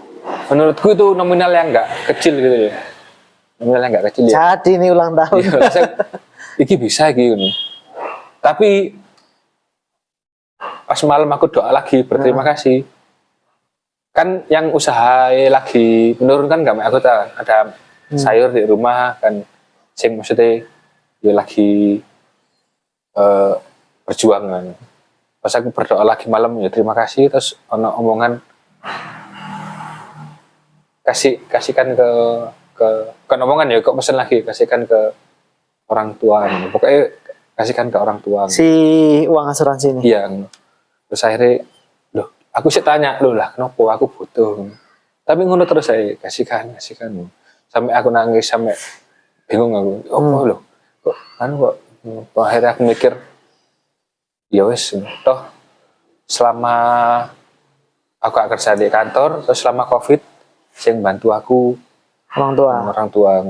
menurutku itu nominal yang nggak kecil gitu ya. Nominal yang nggak kecil ya. Jadi ini ulang tahun. Iya, langsung, iki bisa gitu. Tapi pas malam aku doa lagi berterima kasih. Kan yang usaha lagi menurun kan nggak aku tahu ada sayur di rumah kan sing maksudnya ya lagi berjuang kan. Pas aku berdoa lagi malam ya terima kasih terus ono omongan kasihkan ke omongan ya kok pesen lagi kasihkan ke orang tua pokoknya kasihkan ke orang tua Si uang asuransi ini. iya terus akhirnya loh aku sih tanya loh lah kenapa aku butuh tapi ngono terus saya kasihkan sampai aku nangis sampai bingung aku apa loh kok akhirnya aku mikir ya wes toh selama aku gak kerja di kantor terus selama COVID sing bantu aku orang tua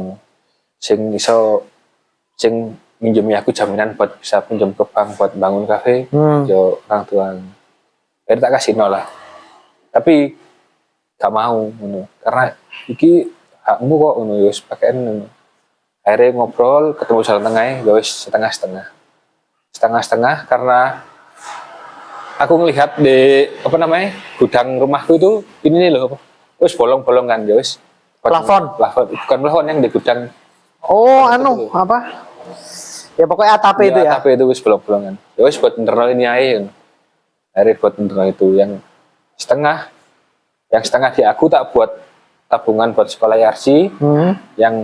sing minjemi aku jaminan buat bisa pinjam ke bank buat bangun kafe yo orang tua jadi tak kasih nol lah tapi gak mau karena iki hakmu kok yus pakaian akhirnya ngobrol ketemu jalan tengah ya wis setengah karena aku ngelihat di gudang rumahku itu ini nih loh wis bolong-bolong kan ya wis Plafon bukan plafon yang di gudang apa ya pokoknya atap itu ya atap itu wis bolong-bolongan ya wis buat internal ini aja akhirnya buat internal itu yang setengah di aku tak buat tabungan buat sekolah YRC yang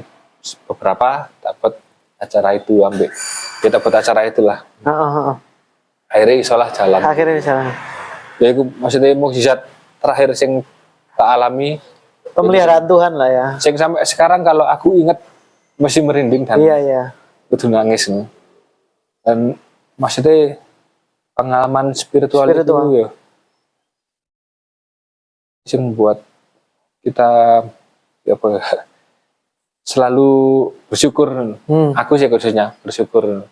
beberapa dapat acara itu ambil kita buat acara itulah akhirnya isolah jalan ya itu maksudnya mukjizat terakhir yang tak alami pemeliharaan Tuhan lah ya sing sampai sekarang kalau aku ingat masih merinding dan iya kudu nangis Dan maksudnya pengalaman spiritual itu ya yang membuat kita ya apa ya, selalu bersyukur. Aku sih khususnya bersyukur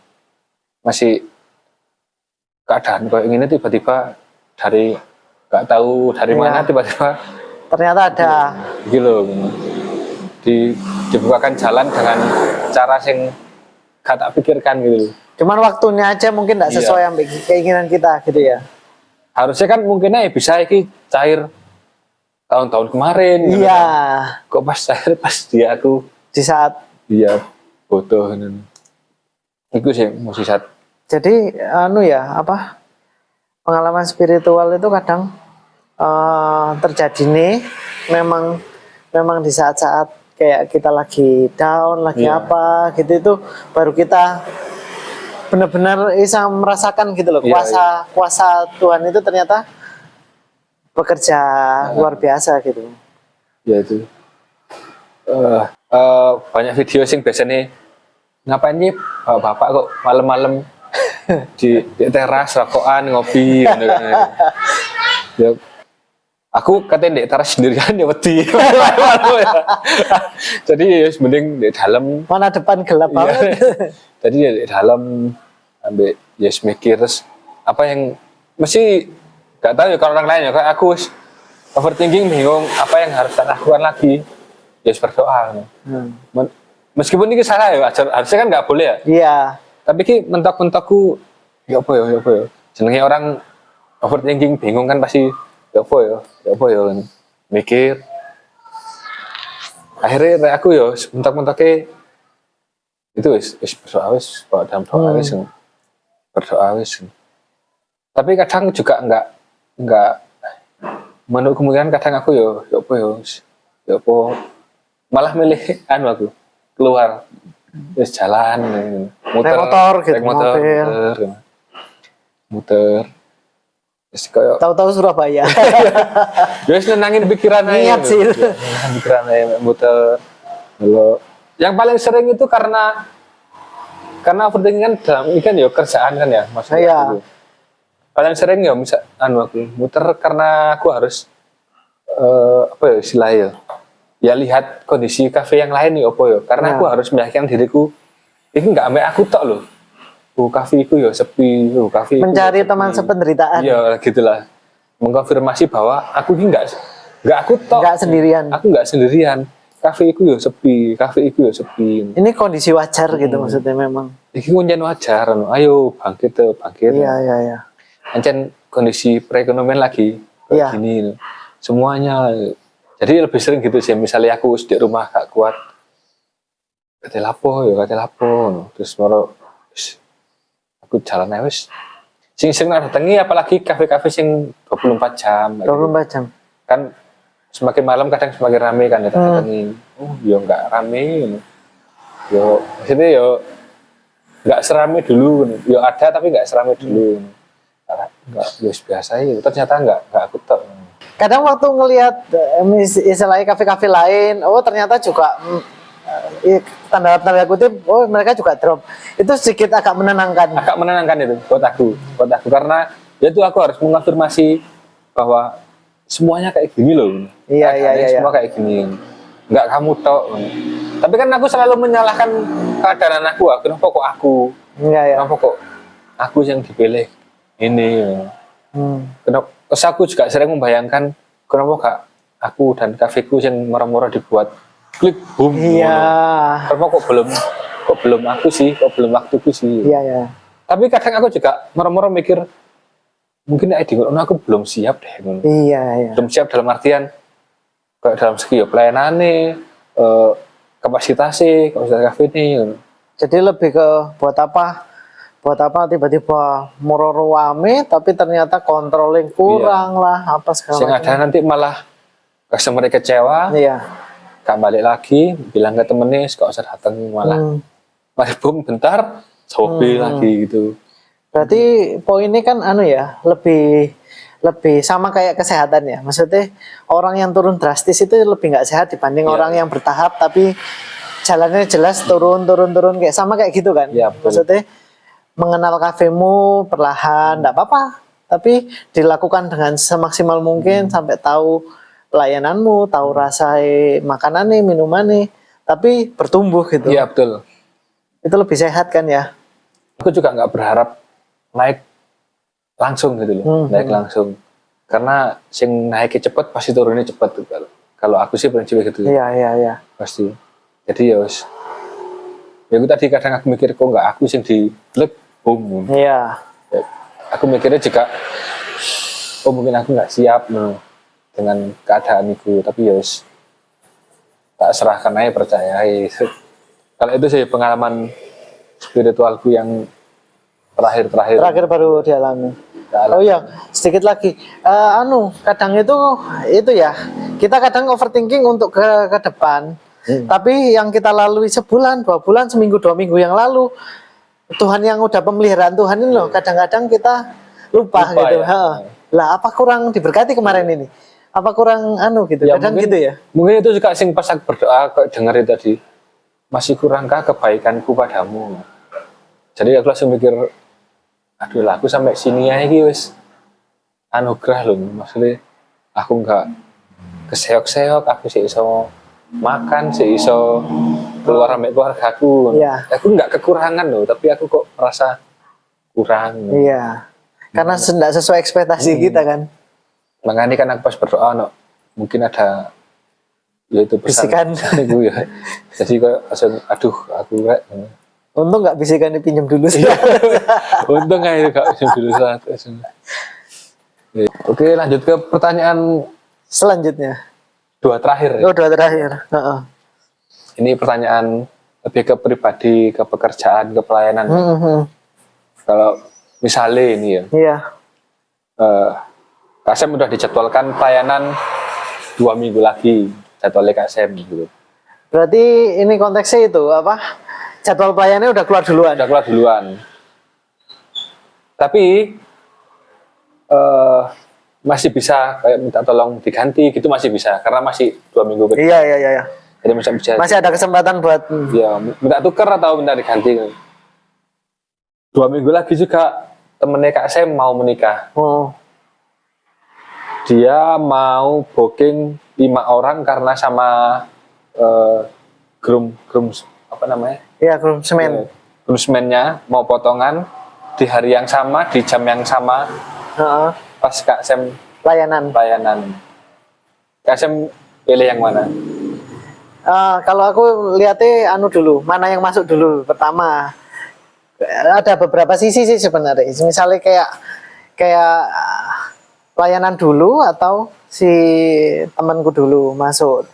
masih keadaan kayak ini tiba-tiba dari nggak tahu dari mana tiba-tiba ternyata ada gitu dibukakan jalan dengan cara yang gak tak pikirkan gitu. Cuman waktunya aja mungkin nggak sesuai sama keinginan kita gitu ya. Harusnya kan mungkinnya bisa iki cair tahun-tahun kemarin. Iya. Kan. Kok pas cair pas dia aku Di saat dia butuh itu sih mesti saat. jadi apa pengalaman spiritual itu kadang terjadi nih memang di saat-saat kayak kita lagi down, lagi apa gitu itu baru kita benar-benar bisa merasakan gitu loh kuasa Tuhan itu ternyata bekerja luar biasa gitu. Ya itu banyak video sing biasanya ngapain nih bapak kok malam-malam di teras rokokan ngopi gitu kan. Ya, aku katanya di teras sendirian ya wedi. Jadi ya mending di dalam. Mana depan gelap banget. Jadi ya di dalam ambil ya mikir terus apa yang mesti gak tahu ya kalau orang lain ya kayak aku overthinking bingung apa yang harus saya lakukan lagi ya berdoa. Meskipun ini salah ya harusnya kan nggak boleh ya. Iya. Tapi ki mentok-mentokku ya apa ya jenenge orang overthinking bingung kan pasti ya apa ya mikir akhirnya aku ya mentok-mentoknya itu wis berdoa wis dalam doa wis berdoa wis. Tapi kadang juga enggak menurut kemungkinan kadang aku ya apa malah milih aku keluar terus jalan muter muter terus kayak tahu-tahu Surabaya. terus nenangin pikiran niat sih pikiran muter kalau yang paling sering itu karena overthinking kan ini kan ya kerjaan kan ya maksudnya paling sering ya bisa aku muter karena aku harus apa ya istilahnya ya lihat kondisi kafe yang lain nih apa ya karena aku harus meyakinkan diriku ini nggak sampai aku tok loh kafe itu ya sepi kafe mencari teman sependeritaan iya gitulah mengkonfirmasi bahwa aku ini nggak aku tok nggak sendirian aku nggak sendirian kafe itu ya sepi ini kondisi wajar gitu maksudnya memang ini kuncian wajar ayo bangkit iya ancen kondisi perekonomian lagi kayak gini semuanya jadi lebih sering gitu sih misalnya aku di rumah gak kuat kate lapo terus moro aku jalan aja wis sing datangi apalagi kafe-kafe sing 24 jam 24 jam kan semakin malam kadang semakin rame kan datangi yo enggak rame yo maksudnya yo enggak serame dulu yo ada tapi enggak serame dulu enggak biasa ya ternyata enggak aku tok. Kadang waktu ngelihat istilahnya kafe-kafe lain, ternyata juga tanda kutip, mereka juga drop. Itu sedikit agak menenangkan. Agak menenangkan itu buat aku karena ya itu aku harus mengonfirmasi bahwa semuanya kayak gini loh. Iya. Semua kayak gini. Enggak kamu tok. Tapi kan aku selalu menyalahkan keadaan aku. Kenapa kok aku? Kenapa kok aku yang dipilih ini? Kenapa? Terus aku juga sering membayangkan kenapa gak aku dan kafeku yang murah-murah dibuat klik boom. Iya. Kenapa kok belum aku sih, kok belum waktuku sih. Iya. Tapi kadang aku juga murah-murah mikir mungkin aku belum siap deh. Iya. Belum siap dalam artian kayak dalam segi pelayanannya, kapasitas kafe ini. Jadi lebih ke buat apa tiba-tiba rame tapi ternyata controlling kurang lah apa segala macam. Ada nanti malah customer kecewa. Iya. Gak balik lagi bilang ke temennya gak usah datang malah mari boom bentar sopi lagi gitu. Berarti poinnya kan lebih sama kayak kesehatan ya. Maksudnya orang yang turun drastis itu lebih nggak sehat dibanding orang yang bertahap tapi jalannya jelas turun kayak sama kayak gitu kan. Ya, maksudnya mengenal kafemu perlahan, enggak apa-apa. Tapi dilakukan dengan semaksimal mungkin sampai tahu pelayananmu, tahu rasa makanannya, minumannya, tapi bertumbuh gitu. Iya betul. Itu lebih sehat kan ya. Aku juga nggak berharap naik langsung gitu loh, naik langsung. Karena sing naiknya cepet pasti turunnya cepet. Kalau aku sih prinsipnya gitu. Iya. Pasti. Jadi ya wis. Ya aku tadi kadang aku mikir kok nggak aku sing di blek boom. Iya. Ya, aku mikirnya juga oh mungkin aku nggak siap dengan keadaan itu, tapi ya wis tak serahkan aja, percaya aja. Kalau itu sih pengalaman spiritualku yang terakhir Baru dialami. Dalam. Oh iya, sedikit lagi. Kadang itu ya, kita kadang overthinking untuk ke depan. Tapi yang kita lalui sebulan, 2 bulan, seminggu, 2 minggu yang lalu, Tuhan yang udah pemeliharaan Tuhan ini loh, kadang-kadang kita lupa gitu. Ya. Lah, apa kurang diberkati kemarin ini? Apa kurang gitu? Ya, Kadang mungkin, gitu ya. Mungkin itu juga sing pas aku berdoa kok dengerin tadi, masih kurangkah kebaikanku padamu. Jadi aku langsung mikir, aduh lah aku sampai sini aja wis anugerah loh, maksudnya aku nggak keseok-seok, aku sih iso makan, sih iso keluar sama keluargaku. Iya. Aku nggak kekurangan loh, tapi aku kok merasa kurang. Iya. Karena tidak sesuai ekspektasi kita kan. Makanya kan aku pas berdoa mungkin ada yaitu Bisikan. ibu ya. Jadi kok langsung aduh aku kayak Untung nggak bisikan dipinjam dulu sih. untung aja itu kak dulu saat. Oke, lanjut ke pertanyaan Selanjutnya. 2 terakhir. Oh, 2 terakhir. Heeh. Ini pertanyaan lebih ke pribadi, ke pekerjaan, ke pelayanan. Kalau misalnya ini ya, Iya. Kak Sem udah dijadwalkan pelayanan 2 minggu lagi, jadwalnya Kak Sem gitu. Berarti ini konteksnya itu apa? Jadwal pelayanannya udah keluar duluan. Udah keluar duluan. Tapi masih bisa kayak minta tolong diganti gitu, masih bisa karena masih 2 minggu ke. Iya. Jadi bisa Masih ada kesempatan buat ya minta tuker atau minta diganti. 2 minggu lagi juga temennya Kak Sem mau menikah. Oh. Dia mau booking 5 orang karena sama groom apa namanya? Iya, semen. Groomsmen-nya mau potongan di hari yang sama, di jam yang sama. Heeh. Pas Kak Sem Pelayanan. Kak Sem pilih yang mana? Kalau aku lihatnya dulu, mana yang masuk dulu pertama. Ada beberapa sisi sih sebenarnya. Misalnya kayak pelayanan dulu atau si temanku dulu masuk.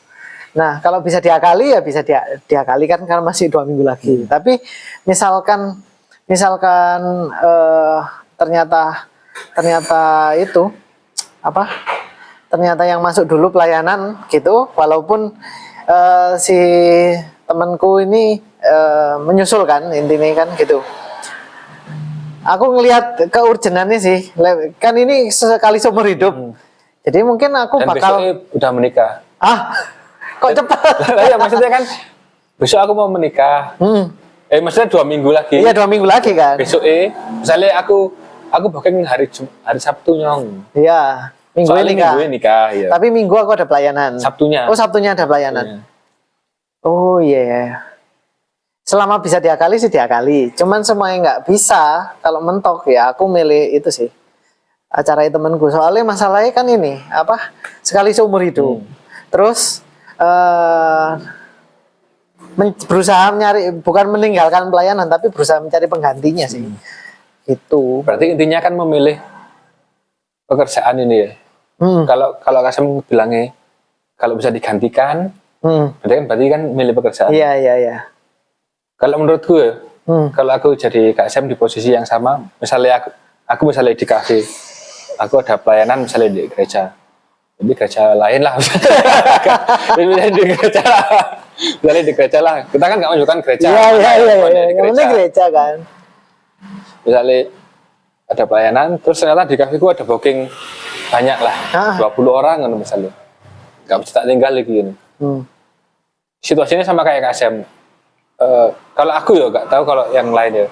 Nah, kalau bisa diakali ya bisa diakali kan karena masih 2 minggu lagi. Tapi misalkan ternyata itu apa? Ternyata yang masuk dulu pelayanan gitu, walaupun si temanku ini menyusul kan intinya kan gitu. Aku ngelihat keurgenannya sih, kan ini sekali seumur hidup. Jadi mungkin aku Dan bakal besoknya udah menikah. Kok cepat? Ya maksudnya kan besok aku mau menikah. Maksudnya 2 minggu lagi. Iya, 2 minggu lagi kan. Besoknya, misalnya aku booking hari Sabtu nyong. Iya, minggu ini nikah. Minggu nikah, ya. Tapi minggu aku ada pelayanan. Sabtunya. Oh, Sabtunya ada pelayanan. Iya. Oh iya. Selama bisa diakali sih diakali. Cuman semuanya nggak bisa. Kalau mentok ya aku milih itu sih. Acara temenku. Soalnya masalahnya kan ini apa? Sekali seumur hidup. Terus berusaha bukan meninggalkan pelayanan, tapi berusaha mencari penggantinya sih. Itu. Berarti intinya kan memilih pekerjaan ini ya. Kalau Kasem bilangnya kalau bisa digantikan, berarti kan milih pekerjaan. Iya. Kalau menurutku ya, kalau aku jadi Kasem di posisi yang sama, misalnya aku misalnya di kafe, aku ada pelayanan misalnya di gereja. Jadi gereja lain lah, misalnya di gereja lah. Kita kan nggak menunjukkan gereja. Iya. Ini gereja kan. Misalnya ada pelayanan, terus ternyata di kafeku ada booking banyak lah, 20 orang kan misalnya. Nggak bisa tak tinggal lagi ini. Situasinya sama kayak Kak Sem. Kalau aku ya nggak tahu kalau yang lain ya.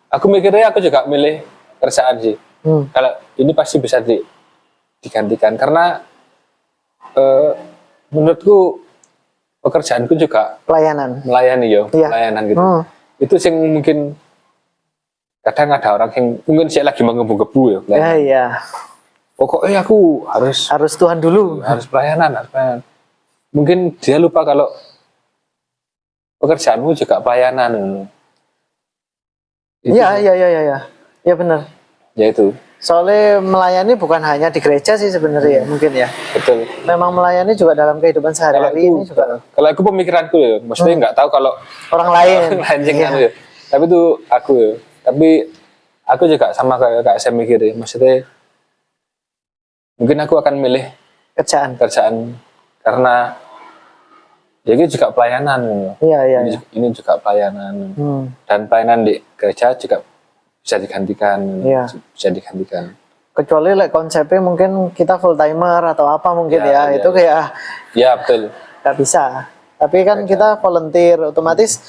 aku mikirnya aku juga milih kerjaan sih. Kalau ini pasti bisa digantikan karena menurutku pekerjaanku juga Pelayanan. melayani yo, Iya. pelayanan gitu. Itu sih mungkin kadang ada orang yang mungkin saya lagi menggebu-gebu ya. Ya, iya. Pokoknya aku harus Harus Tuhan dulu. harus pelayanan. Mungkin dia lupa kalau pekerjaanmu juga pelayanan. Iya, iya, iya, iya. Ya benar. Ya itu, Soalnya melayani bukan hanya di gereja sih sebenarnya ya, mungkin ya. betul. Memang melayani juga dalam kehidupan Kalau sehari-hari itu, ini juga kalau aku pemikiranku ya, maksudnya nggak tahu kalau orang lain. orang lain yang Iya. anu ya. Tapi itu aku ya. Tapi aku juga sama kayak saya mikir ya. Maksudnya mungkin aku akan milih Kerjaan. kerjaan karena ya ini juga pelayanan. Iya, iya, iya. Ini juga pelayanan. Dan pelayanan di gereja juga bisa digantikan. Iya. Bisa digantikan. Kecuali like, konsepnya mungkin kita full timer atau apa mungkin Ya, ya, ya, itu kayak Ya betul. nggak bisa. Tapi kan kita volunteer, otomatis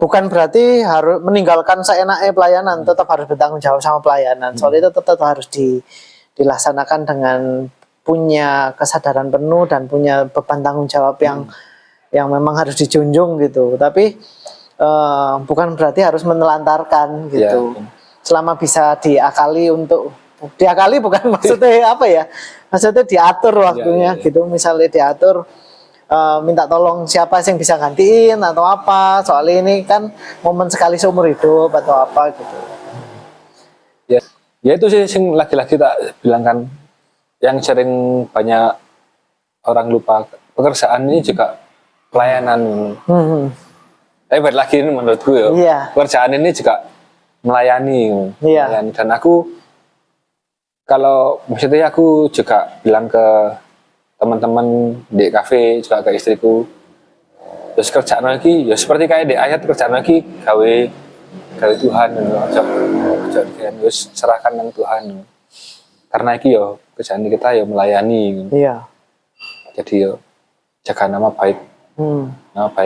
bukan berarti harus meninggalkan seenaknya pelayanan, tetap harus bertanggung jawab sama pelayanan. Soalnya itu tetap harus dilaksanakan dengan punya kesadaran penuh dan punya beban tanggung jawab yang memang harus dijunjung gitu. Tapi bukan berarti harus menelantarkan gitu. Ya. Selama bisa diakali bukan maksudnya apa ya? Maksudnya diatur waktunya Ya. gitu. Misalnya diatur minta tolong siapa sih yang bisa gantiin atau apa. Soalnya ini kan momen sekali seumur hidup atau apa gitu. Ya itu sih yang lagi-lagi tak bilang kan, yang sering banyak orang lupa, pekerjaan ini juga pelayanan. Tapi balik lagi ini menurutku ya, Iya. pekerjaan ini juga melayani. Iya. Melayani. Dan aku kalau maksudnya aku juga bilang ke teman-teman di kafe, juga ke istriku, terus kerjaan lagi ya seperti kayak di ayat, kerjaan lagi gawe Tuhan, terus serahkan dengan Tuhan. Karena iki yo kerjaan kita yo melayani. Iya. Jadi yo jaga nama baik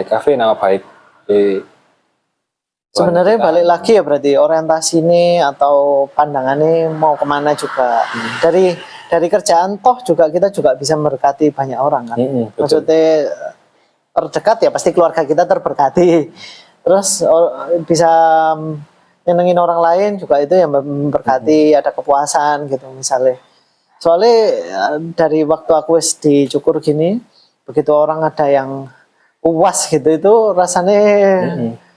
kafe, nama baik Sebenarnya kita. balik lagi ya berarti orientasi ini atau pandangannya mau kemana juga. Dari kerjaan toh juga kita juga bisa memberkati banyak orang kan. Betul. Maksudnya terdekat ya pasti keluarga kita terberkati. Terus bisa nyenengin orang lain juga itu yang memberkati, ada kepuasan gitu misalnya. Soalnya dari waktu aku dicukur gini, begitu orang ada yang puas gitu itu rasanya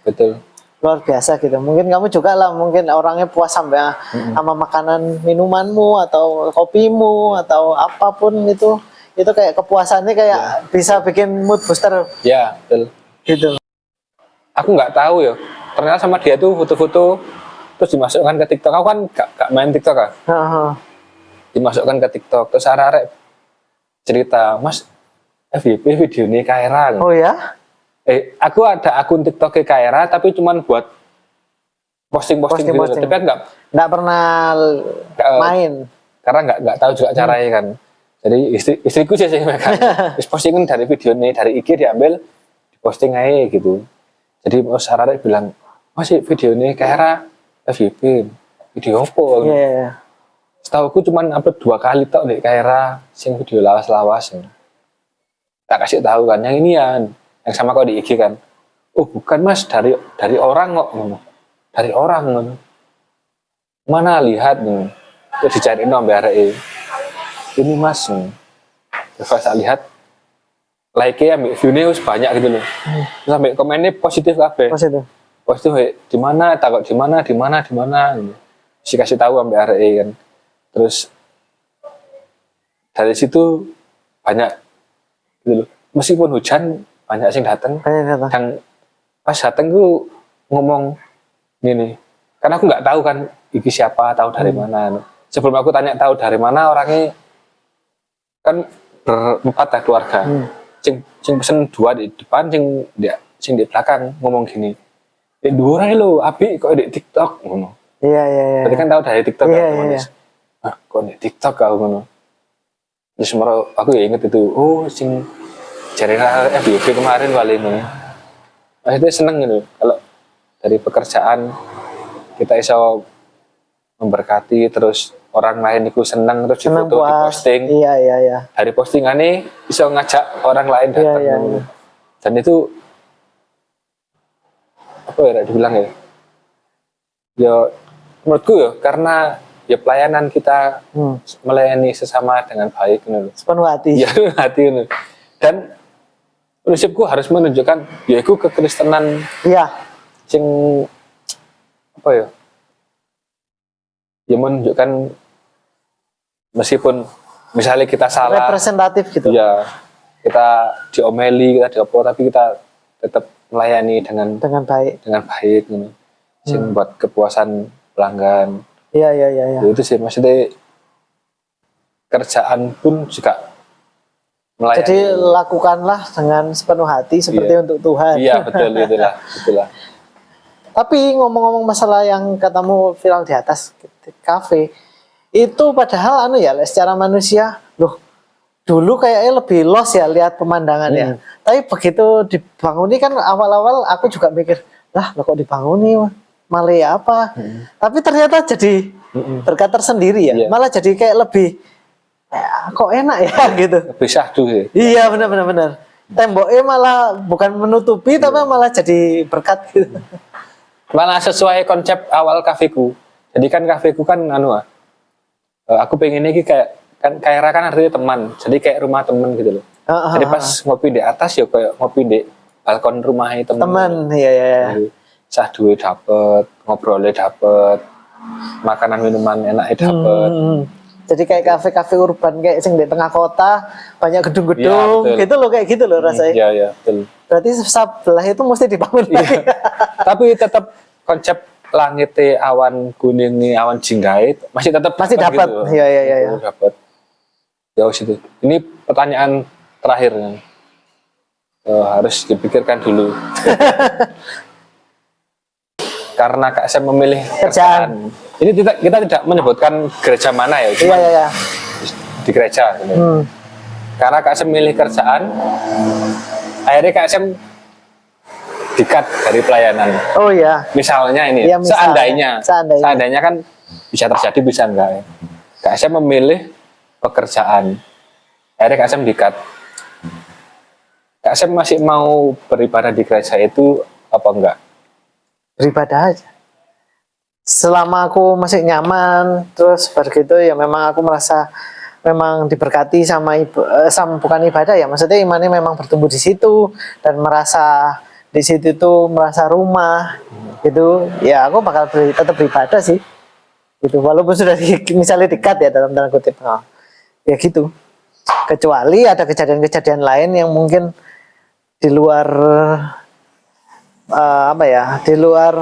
Betul. luar biasa gitu. Mungkin kamu juga lah, mungkin orangnya puas sama makanan minumanmu atau kopimu atau apapun itu kayak kepuasannya kayak bisa bikin mood booster Ya, betul. gitu. Aku nggak tahu ya. Ternyata sama dia tuh foto-foto terus dimasukkan ke TikTok. Aku kan gak main TikTok kan. Dimasukkan ke TikTok terus arek-arek cerita, Mas FYP video ini Kaira. Oh ya? Aku ada akun TikTok Kaira tapi cuman buat posting-posting gitu. Posting-posting. Tapi Nggak pernah main. karena nggak tahu juga caranya kan. Jadi istriku sih kan. Terus postingan dari video ini dari IG diambil diposting aja gitu. Jadi Mas arek bilang, Mas video ini Kaira FYP video apa? Iya. Setahu aku cuman upload 2 kali tok di Kaira sing video lawas-lawas. Tak kasih tahu kan yang ini yang sama kok di IG kan. Oh bukan Mas, dari orang kok. Dari orang. Mana lihat nih. Terus dicariin sampai arek. Ini Mas. Terus saya lihat like-nya ambil view-nya banyak gitu loh. Terus sampai komennya positif kabeh. Positif di mana, takut di mana. Si kasih tahu sampai arek kan. Terus dari situ banyak gitu loh. Meskipun hujan banyak sing datang. Yang pas datang gue ngomong gini, karena aku nggak tahu kan iki siapa, tahu dari mana. Sebelum aku tanya tahu dari mana orangnya, kan berempat ya keluarga. Cing pesen 2 di depan, cing di belakang ngomong gini. Dua lo, api kok di TikTok ngono. Iya. Berarti kan tahu dari TikTok Iya, kan, iya. kok di TikTok kau ngono. Terus aku ya inget itu, oh sing jaringan FYP kemarin kali ini. Akhirnya seneng gitu kalau dari pekerjaan kita iso memberkati terus orang lain itu senang terus Senang difoto, puas. diposting. Iya. Dari postingan ini bisa ngajak orang lain datang. Iya. Dan itu apa ya dibilang ya? Ya menurutku ya karena ya pelayanan kita melayani sesama dengan baik gitu. Sepenuh hati. Ya hati gitu. Dan prinsipku harus menunjukkan yaitu kekristenan Iya. sing apa ya? Ya menunjukkan meskipun misalnya kita salah, Representatif gitu. ya kita diomeli, kita diopo, tapi kita tetap melayani dengan Dengan baik. gitu. Sing buat kepuasan pelanggan. Iya. Ya, itu sih maksudnya kerjaan pun juga melayani. Jadi lakukanlah dengan sepenuh hati seperti untuk Tuhan. Iya betul itulah. Tapi ngomong-ngomong masalah yang katamu viral di atas kafe, itu padahal anu ya, secara manusia, loh dulu kayaknya lebih los ya lihat pemandangan ya. Tapi begitu dibanguni kan awal-awal aku juga mikir, lah kok dibanguni malah ya apa? Tapi ternyata jadi berkat tersendiri ya, malah jadi kayak lebih kok enak ya gitu. Lebih syahdu ya. Iya benar. Temboknya malah bukan menutupi tapi malah jadi berkat gitu. Malah sesuai konsep awal kafeku. Jadi kan kafeku kan aku pengen ini kayak kan Kaira kan artinya teman. Jadi kayak rumah teman gitu loh. Jadi pas ngopi di atas ya kayak ngopi di balkon rumahnya teman. Teman, iya. Syahdu dapet, ngobrolnya dapet, makanan minuman enaknya dapet. Jadi kayak kafe-kafe urban kayak sing di tengah kota, banyak gedung-gedung, Ya, gitu loh kayak gitu loh rasanya. Iya, betul. Berarti sebelah itu mesti dibangun lagi. Tapi tetap konsep langitnya awan kuning nih, awan jinggai masih dapat. Gitu. Iya. Dapat. Ya itu. Ini pertanyaan terakhir nih. Harus dipikirkan dulu. Karena Kak Sam memilih kerjaan. Ini kita tidak menyebutkan gereja mana ya, cuma Iya. di gereja. Karena Kak Sam memilih kerjaan, akhirnya Kak Sam di-cut dari pelayanan. Oh iya. Misalnya ini, Ya, seandainya kan bisa terjadi, bisa enggak ya. Kak Sam memilih pekerjaan, akhirnya Kak Sam di-cut. Kak Sam masih mau beribadah di gereja itu apa enggak? Beribadah aja. Selama aku masih nyaman, terus begitu ya memang aku merasa memang diberkati sama bukan ibadah ya, maksudnya imannya memang bertumbuh di situ dan merasa di situ tuh merasa rumah gitu ya, aku bakal tetap beribadah sih gitu, walaupun sudah misalnya di-cut ya dalam tanda kutip. Ya gitu, kecuali ada kejadian-kejadian lain yang mungkin di luar di luar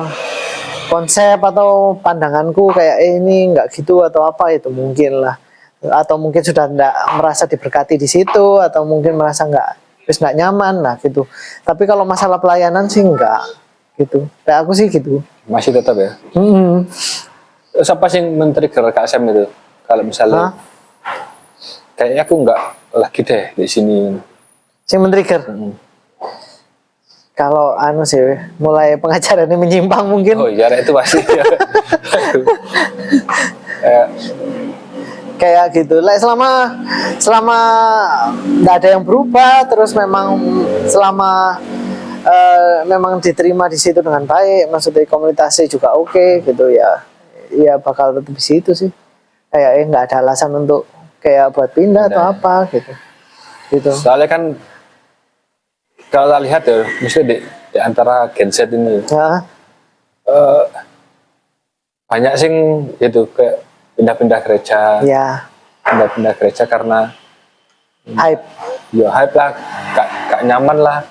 konsep atau pandanganku kayak ini nggak gitu atau apa, itu mungkin lah, atau mungkin sudah nggak merasa diberkati di situ atau mungkin merasa nggak nyaman lah gitu. Tapi kalau masalah pelayanan sih nggak gitu, kayak aku sih gitu masih tetap ya. Siapa sih men-trigger Kak Sam itu kalau misalnya kayaknya aku nggak lagi deh di sini sih men-trigger? Kalau sih mulai pengajaran ini menyimpang mungkin. Oh iya itu pasti. Kayak gitu. Selama nggak ada yang berubah, terus memang selama memang diterima di situ dengan baik, maksudnya komunitasnya juga oke gitu ya bakal tetap di situ sih. Kayak nggak ada alasan untuk kayak buat pindah atau apa gitu. Soalnya kan kalau kita lihat ya, misalnya di antara Gen Z ini banyak sing gitu kayak pindah-pindah gereja, pindah-pindah gereja karena hype lah, gak nyaman lah,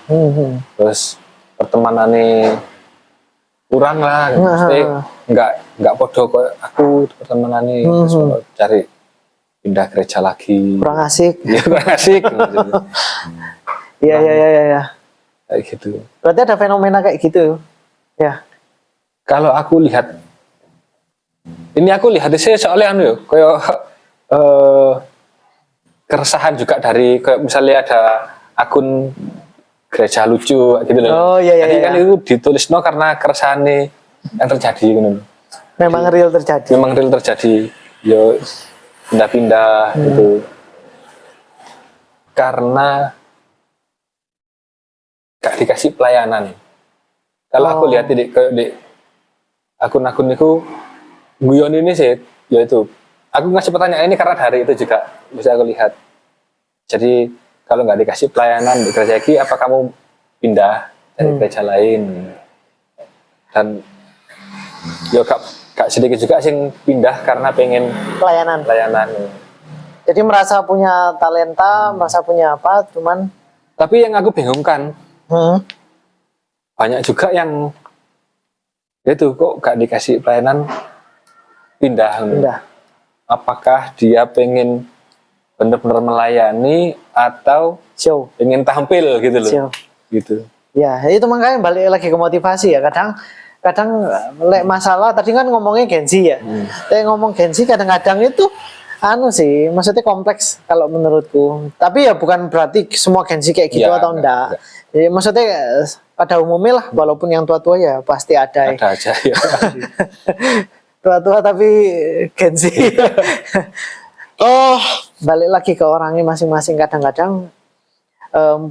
terus pertemanannya kurang lah, maksudnya nggak podo kok aku pertemanannya, terus mau cari pindah gereja lagi, kurang asik, kurang asik. Iya. Kayak gitu. Berarti ada fenomena kayak gitu ya. Kalau aku lihat, ini aku lihat sih soalnya kayak keresahan juga dari kayak misalnya ada akun gereja lucu gitu loh. Oh iya. Jadi kan itu ditulis karena keresahan yang terjadi gitu. Memang real terjadi. Memang real terjadi. Yo pindah-pindah gitu. Karena gak dikasih pelayanan. Kalau aku lihat di akun-akun itu guyon ini sih, yaitu aku ngasih pertanyaan ini karena dari itu juga bisa aku lihat. Jadi kalau nggak dikasih pelayanan di gereja ini, apa kamu pindah dari gereja lain? Dan yo gak sedikit juga sing pindah karena pengen Pelayanan. Jadi merasa punya talenta, merasa punya apa, cuman. Tapi yang aku bingungkan, banyak juga yang itu kok gak dikasih pelayanan pindah. Apakah dia pengen benar-benar melayani atau Show. pengen tampil gitu loh? Show. Gitu. Ya, itu makanya balik lagi ke motivasi ya. Kadang lek masalah tadi kan ngomongnya Genzi ya. Tapi ngomong Genzi kadang-kadang itu sih, maksudnya kompleks kalau menurutku. Tapi ya bukan berarti semua Genzi kayak gitu Ya, atau enggak. Jadi maksudnya pada umumnya lah, walaupun yang tua-tua ya pasti ada. Ada aja ya. Tua-tua tapi Genzi. Balik lagi ke orangnya masing-masing, kadang-kadang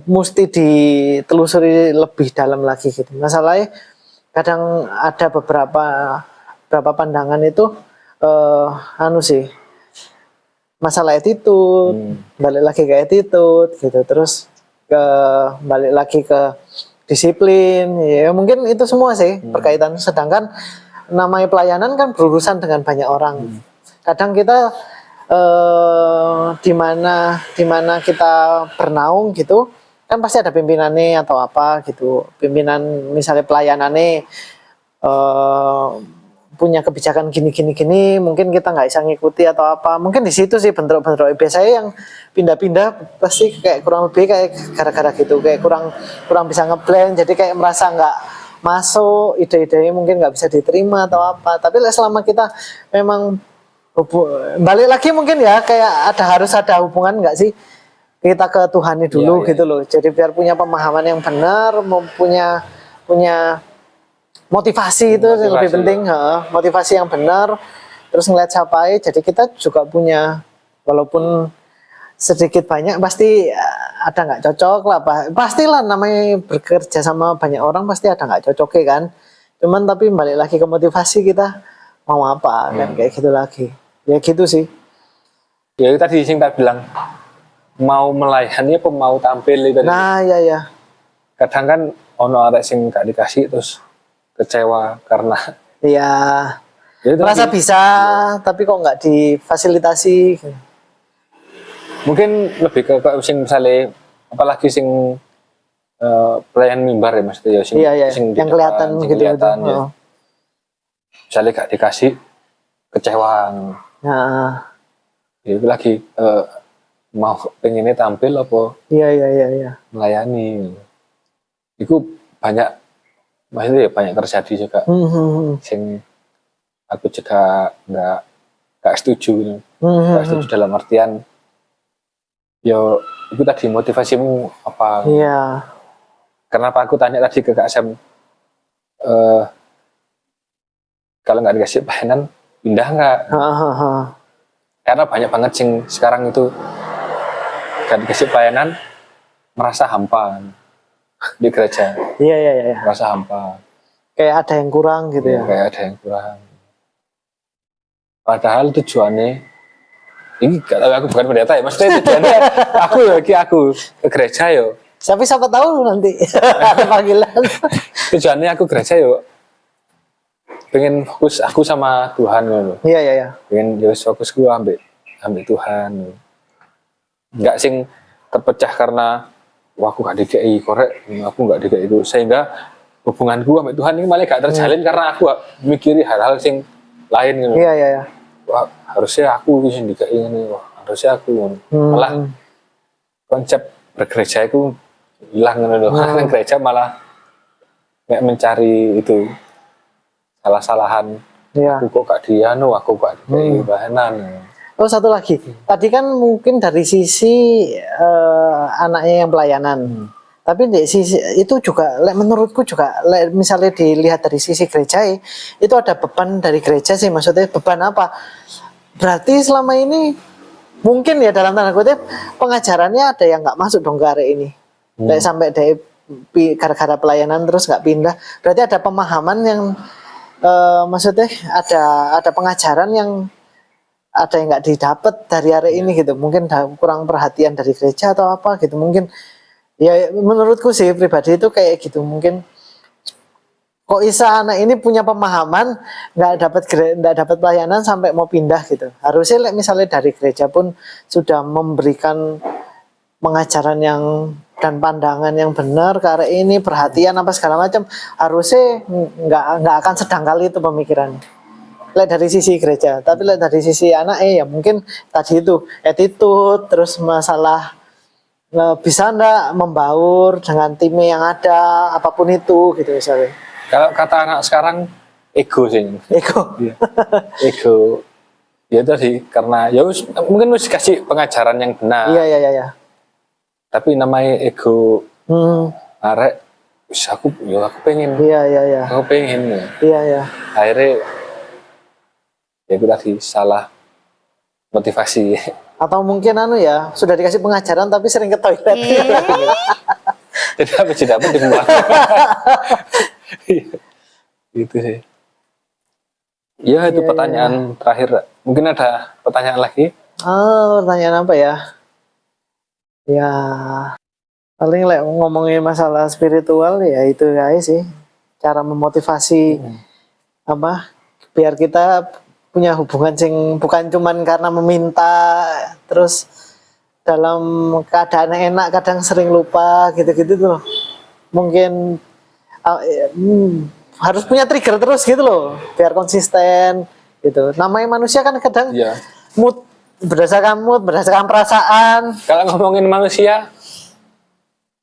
mesti ditelusuri lebih dalam lagi gitu. Masalahnya kadang ada beberapa pandangan itu sih, masalah attitude, balik lagi ke attitude gitu, terus balik lagi ke disiplin, ya mungkin itu semua sih berkaitan. Sedangkan namanya pelayanan kan berurusan dengan banyak orang. Kadang kita di mana kita bernaung gitu, kan pasti ada pimpinannya atau apa gitu. Pimpinan misalnya pelayanannya punya kebijakan gini, mungkin kita nggak bisa ngikuti atau apa. Mungkin di situ sih bentrok-bentrok. Biasanya yang pindah-pindah pasti kayak kurang lebih kayak gara-gara gitu, kayak kurang bisa ngeblend, jadi kayak merasa nggak masuk, ide-idenya mungkin nggak bisa diterima atau apa. Tapi selama kita memang balik lagi mungkin ya, kayak harus ada hubungan nggak sih kita ke Tuhan dulu gitu loh. Jadi biar punya pemahaman yang benar, punya motivasi itu lebih penting, motivasi yang benar. Terus ngeliat siapa jadi kita juga punya, walaupun sedikit banyak pasti ada nggak cocok lah, pastilah namanya bekerja sama banyak orang pasti ada nggak cocoknya kan. Cuman tapi balik lagi ke motivasi kita mau apa kan, kayak gitu lagi. Ya gitu sih. Ya tadi sing tak bilang, mau melayani apa mau tampil itu. Nah ya. Kadang kan ono arek sing gak dikasih terus kecewa karena ya merasa bisa tapi kok nggak difasilitasi. Mungkin lebih ke sing misalnya apalagi sing pelayan mimbar ya maksudnya ya, sing yang kelihatan gitu ya. Misalnya gak dikasih kecewa. Nah, itu lagi mau pengennya tampil apa? Iya. Melayani. Itu banyak, maksudnya ya banyak terjadi juga. Sing aku juga nggak setuju gitu. Nggak setuju dalam artian, yo itu tadi motivasimu apa? Iya. Kenapa aku tanya tadi ke Kak Sam, kalau nggak dikasih pelayanan pindah nggak? Karena banyak banget sing sekarang itu nggak dikasih pelayanan merasa hampa di gereja. Iya. Merasa hampa. Kayak ada yang kurang gitu ya. Kayak ada yang kurang. Padahal tujuannya, ini aku bukan pendeta ya, maksudnya tujuannya aku ke gereja yo. Siapa tahu nanti ada panggilan. Tujuannya aku gereja yo, pengen fokus aku sama Tuhan loh. Iya. Pengen fokus gue ambil Tuhan. Nggak sing terpecah karena wah aku gak DKI korek, aku gak DKI itu, sehingga hubunganku sama Tuhan ini malah gak terjalin karena aku mikiri hal-hal sing lain gitu. Iya. Wah harusnya aku yang DKI ini, wah harusnya aku malah konsep bergereja itu hilang gitu. Karena gereja malah kayak mencari itu salah-salahan. Aku kok gak aku gak DKI bahanan. Oh satu lagi, tadi kan mungkin dari sisi anaknya yang pelayanan. Tapi di sisi itu juga, menurutku juga, misalnya dilihat dari sisi gereja, itu ada beban dari gereja sih. Maksudnya beban apa? Berarti selama ini mungkin ya dalam tanda kutip pengajarannya ada yang nggak masuk dong ke area ini. Kayak sampai dari gara-gara pelayanan terus nggak pindah. Berarti ada pemahaman yang maksudnya ada pengajaran yang ada yang nggak didapat dari area ini gitu. Mungkin kurang perhatian dari gereja atau apa gitu. Mungkin ya menurutku sih pribadi itu kayak gitu. Mungkin kok Isa anak ini punya pemahaman nggak dapat pelayanan sampai mau pindah gitu. Harusnya misalnya dari gereja pun sudah memberikan pengajaran yang dan pandangan yang benar ke arah ini, perhatian apa segala macam, harusnya nggak akan sedangkal itu pemikiran. Lihat dari sisi gereja, tapi lihat dari sisi anak ya mungkin tadi itu attitude, terus masalah bisa nggak membaur dengan tim yang ada, apapun itu gitu misalnya. Kalau kata anak sekarang ego sih. Ego. Iya. Ego. Ya tadi karena ya mungkin harus kasih pengajaran yang benar. Iya. Tapi namanya ego arek aku pengen. Iya. Aku pengen. Iya. Akhirnya ya itu tadi salah motivasi. Atau mungkin ya sudah dikasih pengajaran tapi sering ke toilet. Jadi apa sih dapat dibuang. Gitu sih. Ya itu pertanyaan terakhir. Mungkin ada pertanyaan lagi? Pertanyaan apa ya? Ya paling ngomongin masalah spiritual ya itu aja sih. Cara memotivasi apa biar kita punya hubungan sing bukan cuman karena meminta, terus dalam keadaan enak kadang sering lupa gitu-gitu tuh. Mungkin harus punya trigger terus gitu loh biar konsisten gitu. Namanya manusia kan kadang berdasarkan perasaan. Kalau ngomongin manusia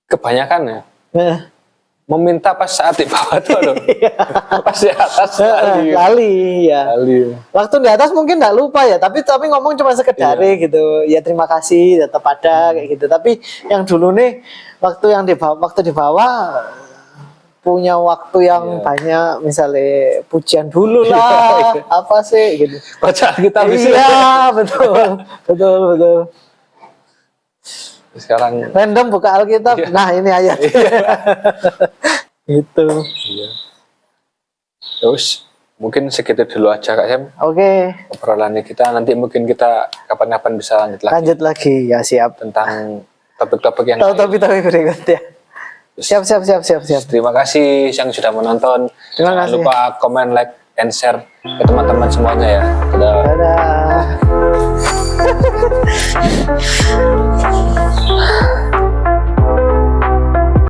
kebanyakan ya meminta pas saat di bawah tuh loh. Pas di atas lali. Waktu di atas mungkin nggak lupa ya, tapi ngomong cuma sekedar gitu. Ya terima kasih tetap ada kayak gitu. Tapi yang dulu nih waktu di bawah punya waktu yang banyak, misalnya pujian dulu lah, apa sih gitu. Bacaan kita bisa. Iya, betul. Sekarang random buka Alkitab, nah ini ayat. Gitu. Iya. Terus mungkin segitu dulu aja Kak Sam. Oke. Obrolan kita nanti mungkin kita kapan-kapan bisa lanjut lagi. Ya siap. Tentang topik-topik yang topik berikut ya. Siap. Terima kasih yang sudah menonton. Jangan lupa komen, like, and share ke teman-teman semuanya ya. Dadah.